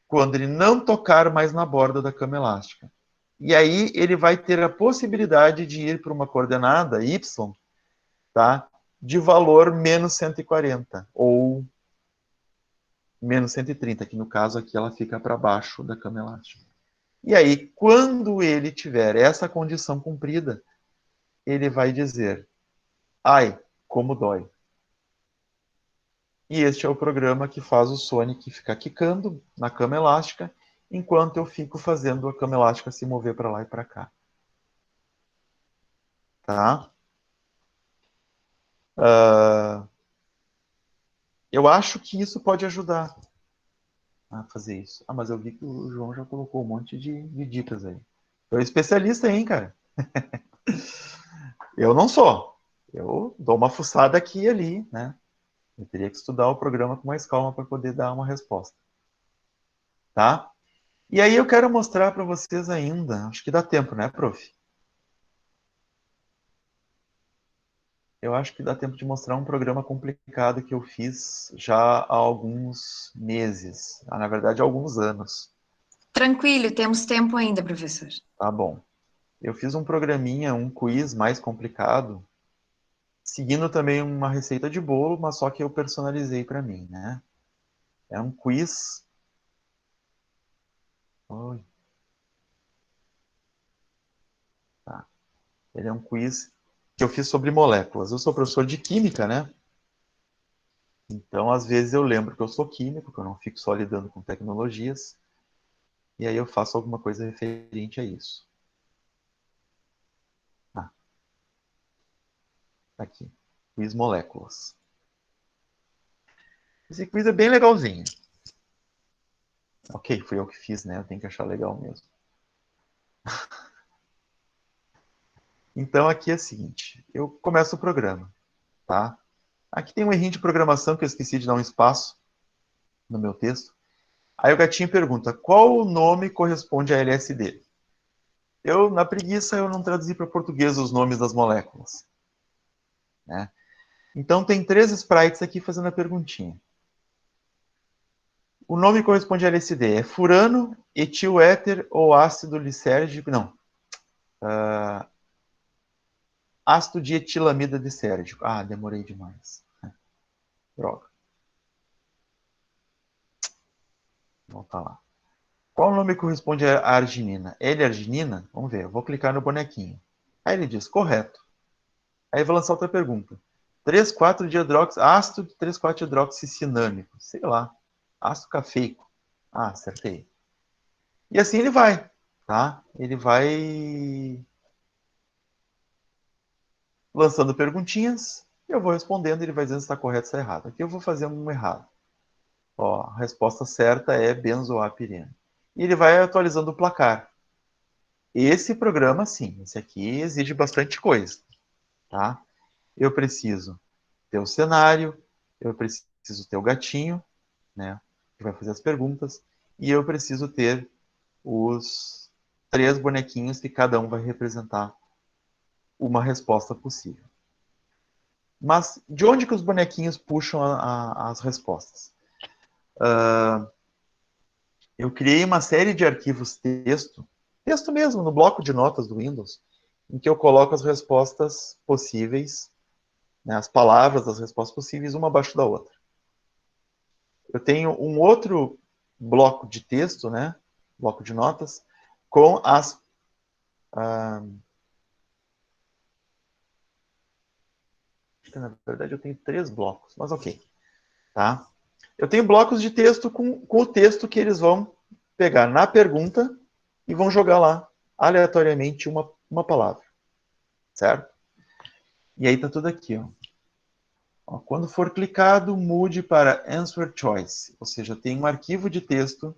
S2: Quando ele não tocar mais na borda da cama elástica. E aí ele vai ter a possibilidade de ir para uma coordenada y, tá, de valor menos 140 ou menos 130, que no caso aqui ela fica para baixo da cama elástica. E aí, quando ele tiver essa condição cumprida, ele vai dizer, ai, como dói. E este é o programa que faz o Sonic ficar quicando na cama elástica, enquanto eu fico fazendo a cama elástica se mover para lá e para cá. Tá? Eu acho que isso pode ajudar. a fazer isso. Ah, mas eu vi que o João já colocou um monte de dicas aí. Tu é especialista, hein, cara? Eu não sou. Eu dou uma fuçada aqui e ali, né? Eu teria que estudar o programa com mais calma para poder dar uma resposta. Tá? E aí eu quero mostrar para vocês ainda, acho que dá tempo, né, prof? Eu acho que dá tempo de mostrar um programa complicado que eu fiz já há alguns meses, na verdade há alguns anos.
S1: Tranquilo, temos tempo ainda, professor.
S2: Tá bom. Eu fiz um programinha, um quiz mais complicado, seguindo também uma receita de bolo, mas só que eu personalizei para mim, né? É um quiz. Oi. Tá. Ele é um quiz que eu fiz sobre moléculas. Eu sou professor de química, né? Então, às vezes eu lembro que eu sou químico, que eu não fico só lidando com tecnologias, e aí eu faço alguma coisa referente a isso. Ah, tá aqui. Quiz moléculas. Esse quiz é bem legalzinho. Ok, fui eu que fiz, né? Eu tenho que achar legal mesmo. Então, aqui é o seguinte. Eu começo o programa, tá? Aqui tem um errinho de programação que eu esqueci de dar um espaço no meu texto. Aí o gatinho pergunta, qual o nome corresponde a LSD? Eu, na preguiça, eu não traduzi para português os nomes das moléculas, né? Então, tem 3 sprites aqui fazendo a perguntinha. O nome corresponde a LSD. É furano, etil éter ou ácido lisérgico? Não. Ácido de etilamida lisérgico. Ah, demorei demais. Droga. Volta lá. Qual nome corresponde à arginina? L-arginina? Vamos ver. Eu vou clicar no bonequinho. Aí ele diz, correto. Aí eu vou lançar outra pergunta. 3,4 de ácido de 3,4 hidroxicinâmico. Sei lá. Ácido cafeico. Ah, acertei. E assim ele vai, tá? Ele vai lançando perguntinhas, eu vou respondendo, ele vai dizendo se está correto ou se está errado. Aqui eu vou fazer um errado. Ó, a resposta certa é benzoapireno. E ele vai atualizando o placar. Esse programa, sim, esse aqui exige bastante coisa, tá? Eu preciso ter o cenário, eu preciso ter o gatinho, né, que vai fazer as perguntas, e eu preciso ter os 3 bonequinhos que cada um vai representar uma resposta possível. Mas de onde que os bonequinhos puxam as respostas? Eu criei uma série de arquivos texto mesmo, no bloco de notas do Windows, em que eu coloco as respostas possíveis, né, as palavras das respostas possíveis, uma abaixo da outra. Eu tenho um outro bloco de texto, né, bloco de notas, com as... na verdade, eu tenho 3 blocos, mas ok. Tá? Eu tenho blocos de texto com o texto que eles vão pegar na pergunta e vão jogar lá, aleatoriamente, uma palavra. Certo? E aí tá tudo aqui, ó. Quando for clicado, mude para Answer Choice, ou seja, tem um arquivo de texto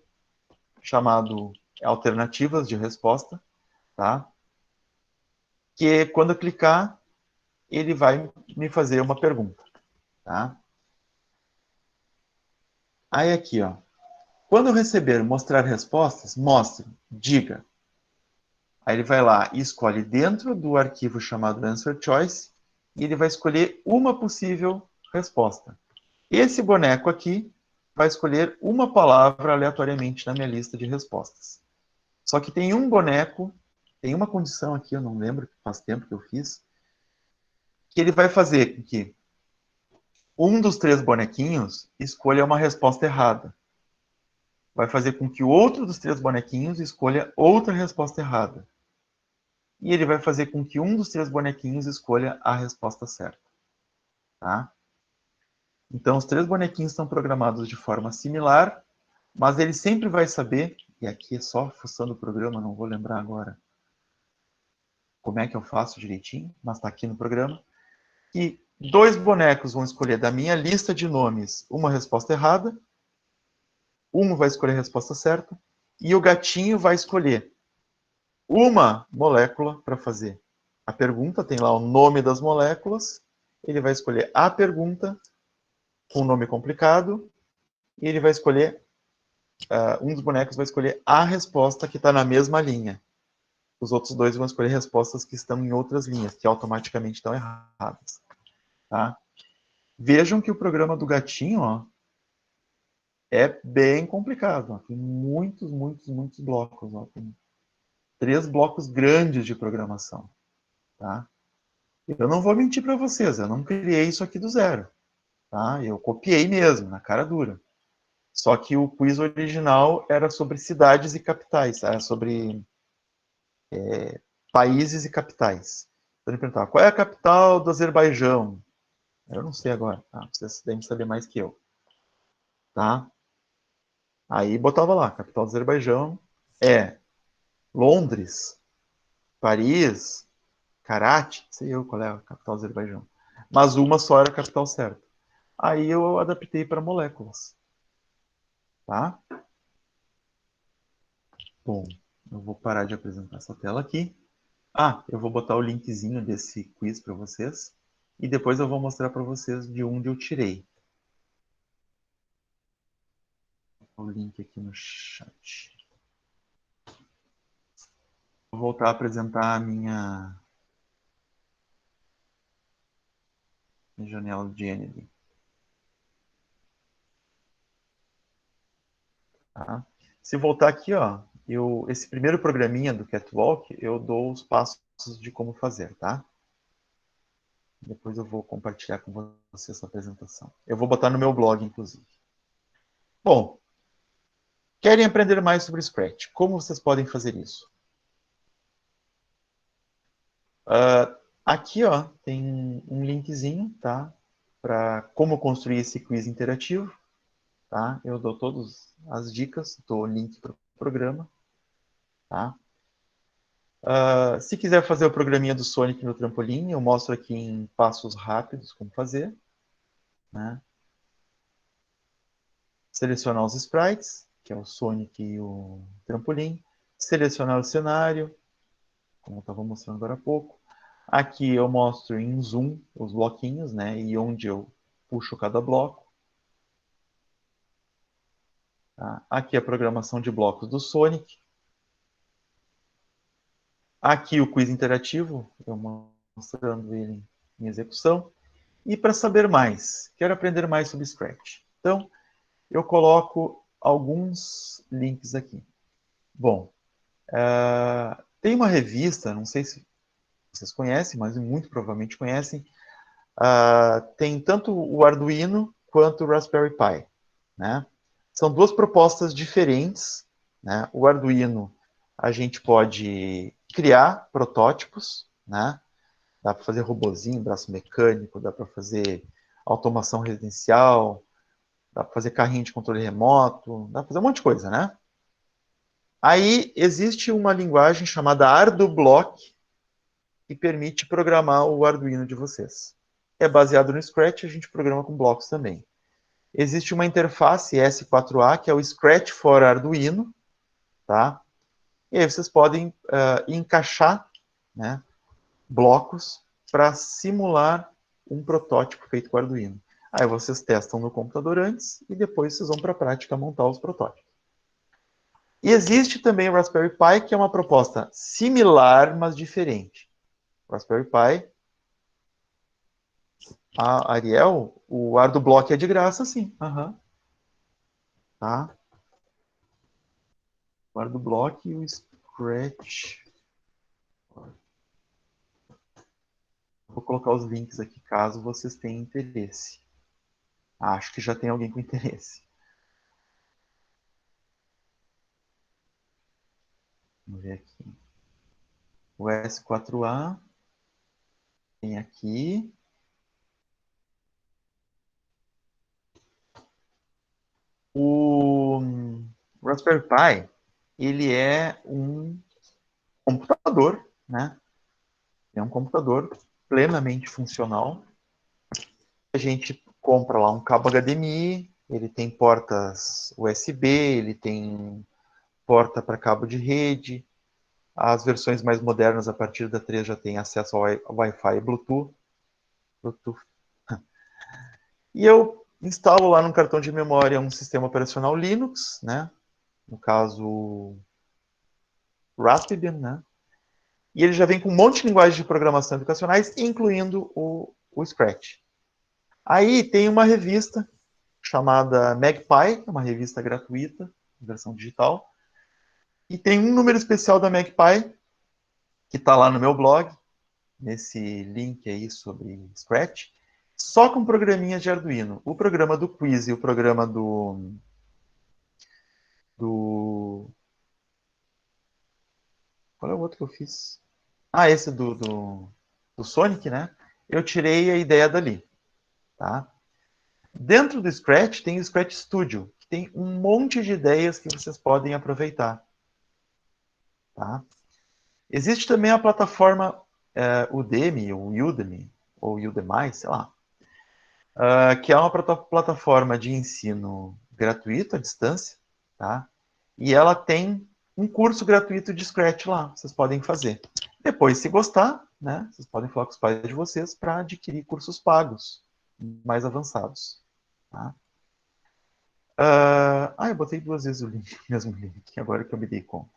S2: chamado Alternativas de Resposta, tá? Que quando eu clicar, ele vai me fazer uma pergunta, tá? Aí aqui, ó. Quando eu receber mostrar respostas, mostre, diga. Aí ele vai lá e escolhe dentro do arquivo chamado Answer Choice e ele vai escolher uma possível resposta. Esse boneco aqui vai escolher uma palavra aleatoriamente na minha lista de respostas. Só que tem um boneco, tem uma condição aqui, eu não lembro, faz tempo que eu fiz, que ele vai fazer com que um dos 3 bonequinhos escolha uma resposta errada. Vai fazer com que o outro dos 3 bonequinhos escolha outra resposta errada. E ele vai fazer com que um dos 3 bonequinhos escolha a resposta certa. Tá? Então, os 3 bonequinhos estão programados de forma similar, mas ele sempre vai saber, e aqui é só fuçando o programa, não vou lembrar agora como é que eu faço direitinho, mas está aqui no programa, que 2 bonecos vão escolher da minha lista de nomes uma resposta errada, Um vai escolher a resposta certa e o gatinho vai escolher uma molécula para fazer a pergunta. Tem lá o nome das moléculas. Ele vai escolher a pergunta com um nome complicado e ele vai escolher, um dos bonecos vai escolher a resposta que está na mesma linha. Os outros dois vão escolher respostas que estão em outras linhas, que automaticamente estão erradas. Tá? Vejam que o programa do gatinho, ó, é bem complicado. Ó. Tem muitos, muitos, muitos blocos. Ó. Tem 3 blocos grandes de programação. Tá? Eu não vou mentir para vocês, eu não criei isso aqui do zero. Tá? Eu copiei mesmo, na cara dura. Só que o quiz original era sobre cidades e capitais, era sobre países e capitais. Então ele perguntava, qual é a capital do Azerbaijão? Eu não sei agora, tá? Vocês devem saber mais que eu. Tá? Aí botava lá, capital do Azerbaijão é Londres, Paris, Karachi, sei eu qual é a capital do Azerbaijão. Mas uma só era a capital certa. Aí eu adaptei para moléculas. Tá? Bom, eu vou parar de apresentar essa tela aqui. Eu vou botar o linkzinho desse quiz para vocês. E depois eu vou mostrar para vocês de onde eu tirei. O link aqui no chat. Vou voltar a apresentar a minha janela de Gennady. Tá? Se voltar aqui, ó, esse primeiro programinha do Catwalk, eu dou os passos de como fazer, tá? Depois eu vou compartilhar com vocês essa apresentação. Eu vou botar no meu blog, inclusive. Bom, querem aprender mais sobre Scratch? Como vocês podem fazer isso? Aqui, ó, tem um linkzinho, tá? Para como construir esse quiz interativo, tá? Eu dou todas as dicas, dou o link para o programa, tá? Se quiser fazer o programinha do Sonic no trampolim, eu mostro aqui em passos rápidos como fazer, né? Selecionar os sprites, que é o Sonic e o trampolim. Selecionar o cenário, como eu estava mostrando agora há pouco. Aqui eu mostro em zoom os bloquinhos, né? E onde eu puxo cada bloco. Tá? Aqui a programação de blocos do Sonic. Aqui o quiz interativo, eu mostrando ele em execução. E para saber mais, quero aprender mais sobre Scratch. Então, eu coloco alguns links aqui. Bom, tem uma revista, não sei se vocês conhecem, mas muito provavelmente conhecem. Tem tanto o Arduino quanto o Raspberry Pi. Né? São 2 propostas diferentes. Né? O Arduino, a gente pode criar protótipos, né? Dá para fazer robozinho, braço mecânico, dá para fazer automação residencial, dá para fazer carrinho de controle remoto, dá para fazer um monte de coisa, né? Aí existe uma linguagem chamada ArduBlock que permite programar o Arduino de vocês. É baseado no Scratch, a gente programa com blocos também. Existe uma interface S4A, que é o Scratch for Arduino, tá? E aí vocês podem encaixar, né, blocos para simular um protótipo feito com Arduino. Aí vocês testam no computador antes e depois vocês vão para a prática montar os protótipos. E existe também o Raspberry Pi, que é uma proposta similar, mas diferente. O Raspberry Pi, a Ariel, o ArduBlock é de graça, sim. Uhum. Tá? O ArduBlock e o Scratch. Vou colocar os links aqui, caso vocês tenham interesse. Acho que já tem alguém com interesse. Vamos ver aqui. O S4A. Tem aqui. O Raspberry Pi, ele é um computador, né? É um computador plenamente funcional. A gente compra lá um cabo HDMI, Ele tem portas USB, ele tem porta para cabo de rede. As versões mais modernas, a partir da 3, já tem acesso ao Wi-Fi e Bluetooth. E eu instalo lá no cartão de memória um sistema operacional Linux, né? No caso, Raspbian, né? E ele já vem com um monte de linguagens de programação educacionais, incluindo o Scratch. Aí tem uma revista chamada Magpie, uma revista gratuita, versão digital, e tem um número especial da Magpie, que está lá no meu blog, nesse link aí sobre Scratch, só com programinhas de Arduino. O programa do Quiz e o programa do qual é o outro que eu fiz? Ah, esse do Sonic, né? Eu tirei a ideia dali, tá? Dentro do Scratch tem o Scratch Studio, que tem um monte de ideias que vocês podem aproveitar, tá? Existe também a plataforma Udemy, ou Udemy, sei lá, que é uma plataforma de ensino gratuito, à distância, tá? E ela tem um curso gratuito de Scratch lá, vocês podem fazer. Depois, se gostar, né, vocês podem falar com os pais de vocês para adquirir cursos pagos, mais avançados. Tá? Eu botei 2 vezes o mesmo link, agora que eu me dei conta.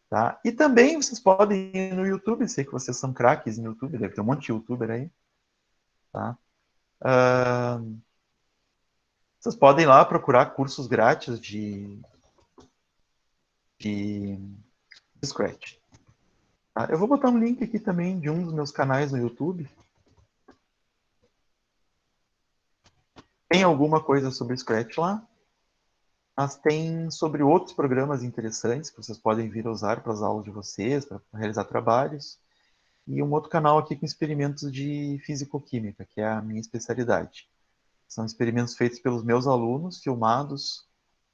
S2: Tá? E também vocês podem ir no YouTube, sei que vocês são craques no YouTube, deve ter um monte de YouTuber aí. Tá? Vocês podem ir lá procurar cursos grátis de Scratch. Tá? Eu vou botar um link aqui também de um dos meus canais no YouTube. Tem alguma coisa sobre Scratch lá, mas tem sobre outros programas interessantes que vocês podem vir a usar para as aulas de vocês, para realizar trabalhos. E um outro canal aqui com experimentos de físico-química, que é a minha especialidade. São experimentos feitos pelos meus alunos, filmados,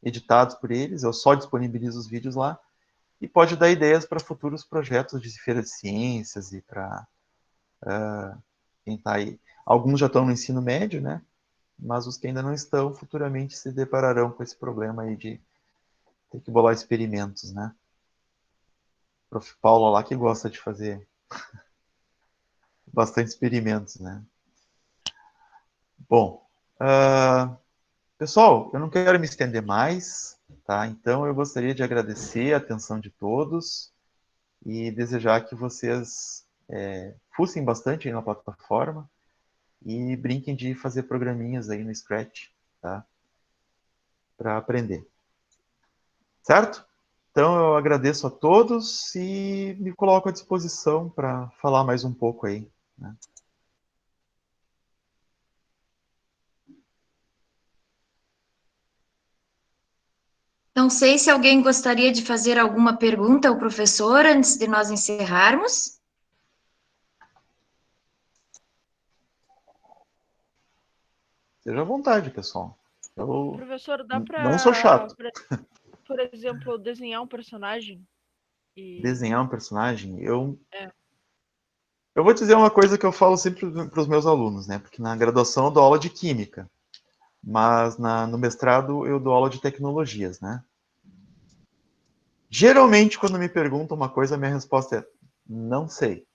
S2: editados por eles. Eu só disponibilizo os vídeos lá. E pode dar ideias para futuros projetos de feira de ciências e para quem está aí. Alguns já estão no ensino médio, né? Mas os que ainda não estão, futuramente se depararão com esse problema aí de ter que bolar experimentos, né? O prof. Paulo lá que gosta de fazer bastante experimentos, né? Bom, pessoal, eu não quero me estender mais, tá? Então eu gostaria de agradecer a atenção de todos e desejar que vocês fussem bastante aí na plataforma e brinquem de fazer programinhas aí no Scratch, tá? Para aprender. Certo? Então eu agradeço a todos e me coloco à disposição para falar mais um pouco aí, né?
S1: Não sei se alguém gostaria de fazer alguma pergunta ao professor antes de nós encerrarmos.
S2: Seja à vontade, pessoal.
S4: Professor, dá
S2: não sou chato.
S4: por exemplo, desenhar um personagem?
S2: Desenhar um personagem? Eu vou dizer uma coisa que eu falo sempre para os meus alunos, né? Porque na graduação eu dou aula de química, mas no mestrado eu dou aula de tecnologias, né? Geralmente, quando me perguntam uma coisa, a minha resposta é não sei.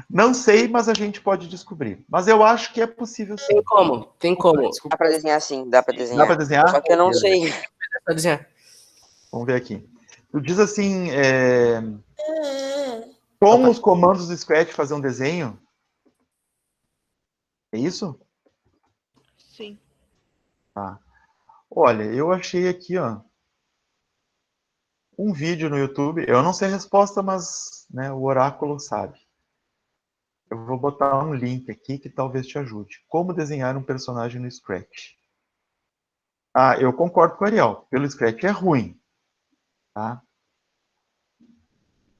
S2: Não sei, mas a gente pode descobrir. Mas eu acho que é possível sim.
S5: Tem como.
S6: Dá pra desenhar sim, dá pra desenhar.
S2: Dá para desenhar?
S6: Só que eu não sei.
S5: Dá pra desenhar.
S2: Vamos ver aqui. Tu diz assim, com os comandos do Scratch fazer um desenho? É isso?
S4: Sim.
S2: Tá. Olha, eu achei aqui, ó, um vídeo no YouTube. Eu não sei a resposta, mas né, o oráculo sabe. Eu vou botar um link aqui que talvez te ajude. Como desenhar um personagem no Scratch. Eu concordo com o Ariel. Pelo Scratch é ruim. Tá?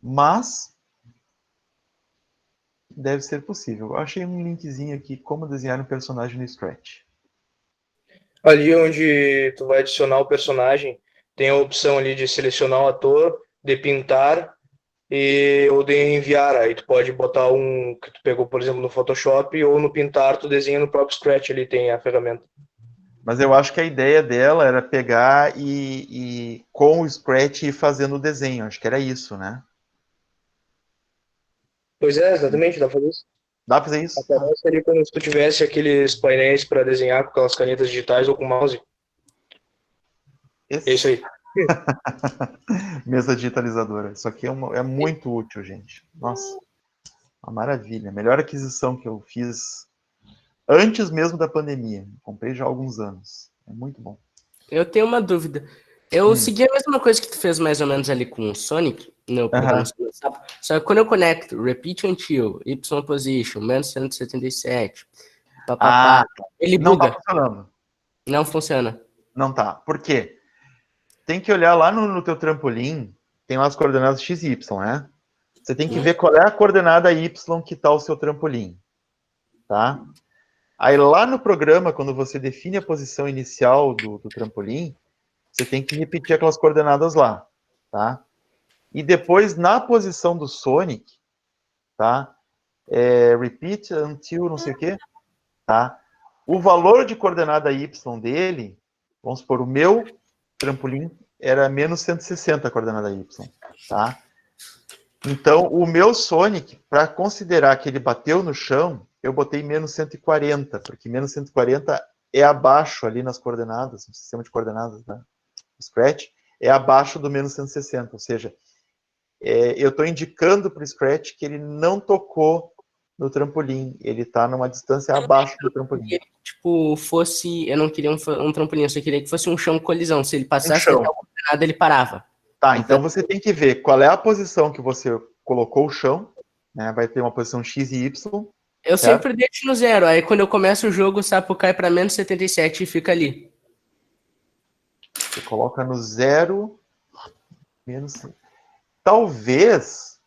S2: Mas deve ser possível. Eu achei um linkzinho aqui, como desenhar um personagem no Scratch.
S7: Ali onde tu vai adicionar o personagem, tem a opção ali de selecionar o ator, de pintar, ou de enviar. Aí tu pode botar um que tu pegou, por exemplo, no Photoshop ou no Pintar, tu desenha no próprio Scratch, ali tem a ferramenta.
S2: Mas eu acho que a ideia dela era pegar e com o Scratch ir fazendo o desenho. Acho que era isso, né?
S7: Pois é, exatamente, dá pra fazer isso.
S2: Dá pra fazer isso?
S7: Aparece ali como se tu tivesse aqueles painéis para desenhar com aquelas canetas digitais ou com mouse. É isso aí.
S2: Mesa digitalizadora. Isso aqui é muito útil, gente. Nossa, uma maravilha. Melhor aquisição que eu fiz antes mesmo da pandemia. Comprei já há alguns anos. É muito bom.
S5: Eu tenho uma dúvida. Eu segui a mesma coisa que tu fez mais ou menos ali com o Sonic, no programa do Sapo. Só que quando eu conecto repeat until, y position, menos 177, papapá, ele
S2: não
S5: buga.
S2: tá funcionando.
S5: Não funciona.
S2: Não tá. Por quê? Tem que olhar lá no teu trampolim, tem lá as coordenadas x e y, né? Você tem que ver qual é a coordenada y que tá o seu trampolim, tá? Aí lá no programa, quando você define a posição inicial do trampolim, você tem que repetir aquelas coordenadas lá, tá? E depois, na posição do Sonic, tá? Repeat until não sei o quê, tá? O valor de coordenada y dele, vamos supor, o meu trampolim era menos 160 a coordenada y, tá? Então, o meu Sonic, para considerar que ele bateu no chão, eu botei menos 140, porque menos 140 é abaixo ali nas coordenadas, no sistema de coordenadas da Scratch, é abaixo do menos 160, ou seja, eu estou indicando para o Scratch que ele não tocou no trampolim, ele está numa distância abaixo do trampolim.
S5: Tipo, fosse, eu não queria um trampolim, eu só queria que fosse um chão colisão, se ele passasse daquela coordenada, ele parava.
S2: Tá, então você tem que ver qual é a posição que você colocou o chão, né? Vai ter uma posição X e Y.
S5: Eu
S2: certo?
S5: sempre deixo no 0, aí quando eu começo o jogo, o sapo cai para menos 77 e fica ali.
S2: Você coloca no 0, menos... Talvez,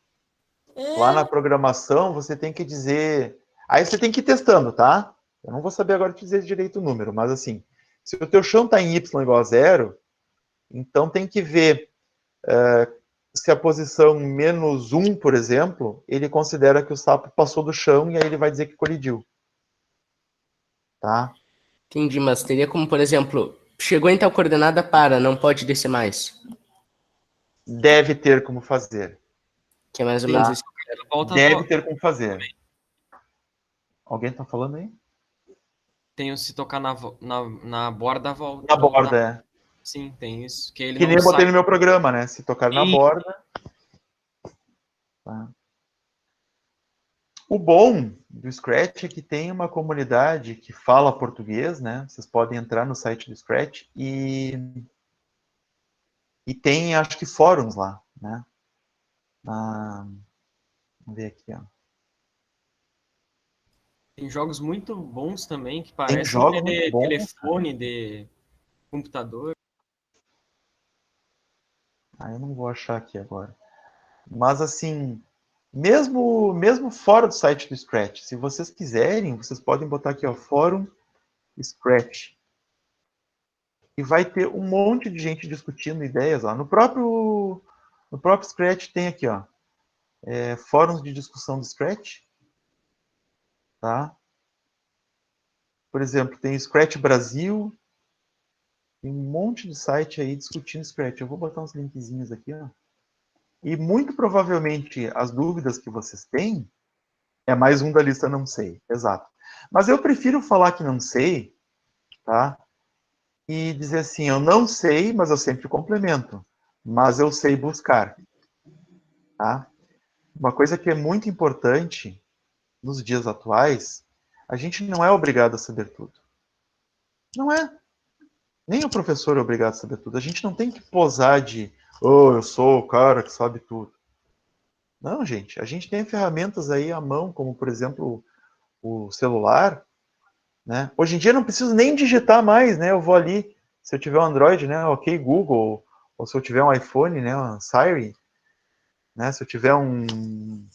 S2: lá na programação, você tem que dizer... Aí você tem que ir testando, tá? Eu não vou saber agora te dizer direito o número, mas assim, se o teu chão está em Y igual a 0, então tem que ver se a posição menos 1, por exemplo, ele considera que o sapo passou do chão e aí ele vai dizer que colidiu. Tá?
S5: Entendi, mas teria como, por exemplo, chegou em tal coordenada, para, não pode descer mais.
S2: Deve ter como fazer.
S5: Que é mais ou menos isso.
S2: Deve ter como fazer. Alguém tá falando aí?
S3: Tem o se tocar na borda, volta.
S2: Na borda,
S3: Sim, tem isso. Que, ele
S2: que nem eu botei no meu programa, né? Se tocar na borda. Tá. O bom do Scratch é que tem uma comunidade que fala português, né? Vocês podem entrar no site do Scratch e tem, acho que, fóruns lá, né? Vamos ver aqui, ó.
S3: Tem jogos muito bons também, que
S2: Tem
S3: parecem
S2: jogos
S3: de
S2: muito bons,
S3: telefone, de computador.
S2: Eu não vou achar aqui agora. Mas, assim, mesmo fora do site do Scratch, se vocês quiserem, vocês podem botar aqui, ó, Fórum Scratch. E vai ter um monte de gente discutindo ideias, ó. No próprio Scratch tem aqui, ó, fóruns de discussão do Scratch. Tá? Por exemplo, tem o Scratch Brasil, tem um monte de site aí discutindo Scratch. Eu vou botar uns linkzinhos aqui, ó. E muito provavelmente as dúvidas que vocês têm é mais um da lista não sei, exato. Mas eu prefiro falar que não sei, tá? E dizer assim, eu não sei, mas eu sempre complemento. Mas eu sei buscar, tá? Uma coisa que é muito importante nos dias atuais, a gente não é obrigado a saber tudo. Não é. Nem o professor é obrigado a saber tudo. A gente não tem que posar de, eu sou o cara que sabe tudo. Não, gente. A gente tem ferramentas aí à mão, como, por exemplo, o celular. Né? Hoje em dia eu não preciso nem digitar mais, né? Eu vou ali, se eu tiver um Android, né? Ok, Google. Ou se eu tiver um iPhone, né? Um Siri. Né? Se eu tiver um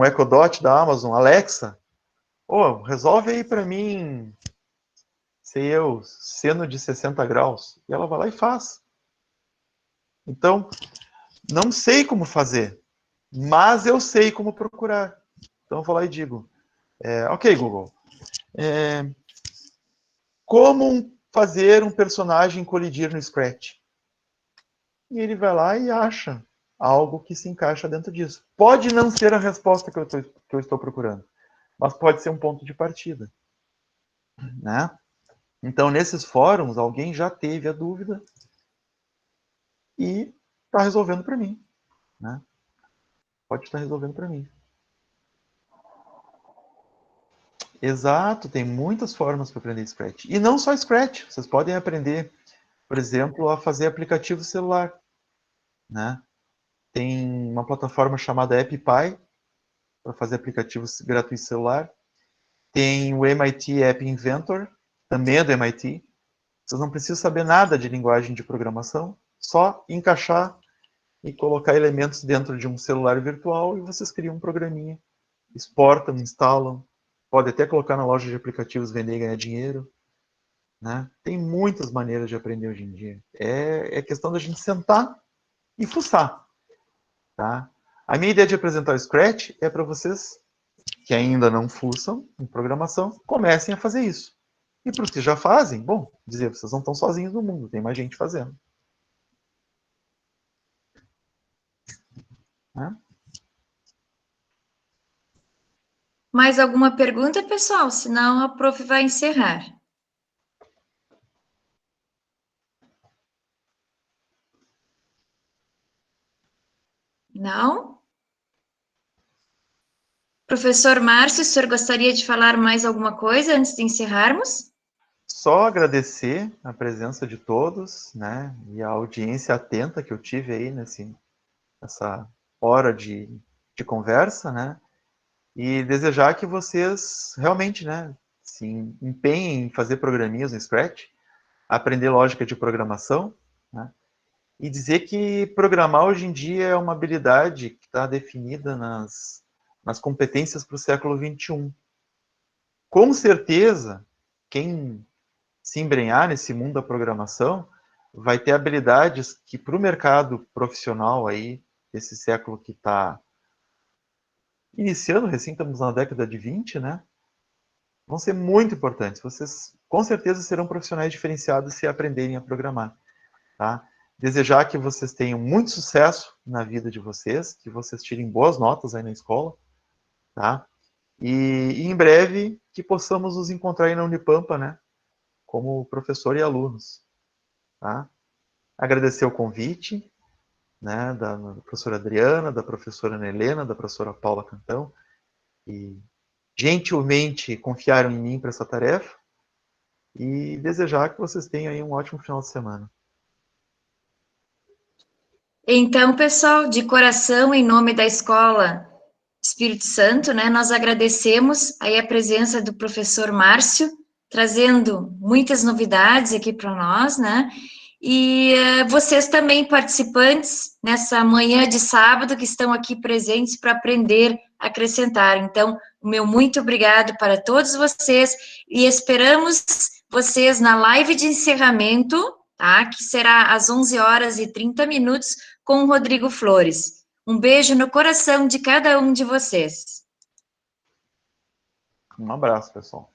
S2: Echo Dot da Amazon, Alexa. Resolve aí para mim, sei eu, seno de 60 graus. E ela vai lá e faz. Então, não sei como fazer, mas eu sei como procurar. Então eu vou lá e digo, ok, Google, como fazer um personagem colidir no Scratch? E ele vai lá e acha algo que se encaixa dentro disso. Pode não ser a resposta que eu estou procurando, mas pode ser um ponto de partida, né? Então, nesses fóruns, alguém já teve a dúvida e está resolvendo para mim, né? Pode estar resolvendo para mim. Exato, tem muitas formas para aprender Scratch. E não só Scratch, vocês podem aprender, por exemplo, a fazer aplicativo celular, né? Tem uma plataforma chamada AppPy para fazer aplicativos gratuitos celular. Tem o MIT App Inventor, também é do MIT. Vocês não precisam saber nada de linguagem de programação, só encaixar e colocar elementos dentro de um celular virtual e vocês criam um programinha, exportam, instalam, pode até colocar na loja de aplicativos, vender e ganhar dinheiro, né? Tem muitas maneiras de aprender hoje em dia. É questão da gente sentar e fuçar, tá? A minha ideia de apresentar o Scratch é para vocês que ainda não fuçam em programação, comecem a fazer isso. E para os que já fazem, bom, dizer, vocês não estão sozinhos no mundo, tem mais gente fazendo. Né?
S1: Mais alguma pergunta, pessoal? Senão a prof vai encerrar. Não? Professor Márcio, o senhor gostaria de falar mais alguma coisa antes de encerrarmos?
S2: Só agradecer a presença de todos, né, e a audiência atenta que eu tive aí nessa hora de conversa, né, e desejar que vocês realmente, né, se empenhem em fazer programinhas no Scratch, aprender lógica de programação, né, e dizer que programar hoje em dia é uma habilidade que está definida nas competências para o século XXI. Com certeza, quem se embrenhar nesse mundo da programação vai ter habilidades que para o mercado profissional aí, esse século que está iniciando, recém estamos na década de 20, né? Vão ser muito importantes. Vocês com certeza serão profissionais diferenciados se aprenderem a programar, tá? Desejar que vocês tenham muito sucesso na vida de vocês, que vocês tirem boas notas aí na escola, tá? E em breve que possamos nos encontrar aí na Unipampa, né? Como professor e alunos, tá? Agradecer o convite, né? Da professora Adriana, da professora Ana Helena, da professora Paula Cantão, e gentilmente confiaram em mim para essa tarefa, e desejar que vocês tenham aí um ótimo final de semana.
S1: Então, pessoal, de coração, em nome da Escola Espírito Santo, né, nós agradecemos aí a presença do professor Márcio, trazendo muitas novidades aqui para nós, né, e vocês também participantes nessa manhã de sábado que estão aqui presentes para aprender a acrescentar. Então, o meu muito obrigado para todos vocês e esperamos vocês na live de encerramento, tá, que será às 11h30 com o Rodrigo Flores. Um beijo no coração de cada um de vocês.
S2: Um abraço, pessoal.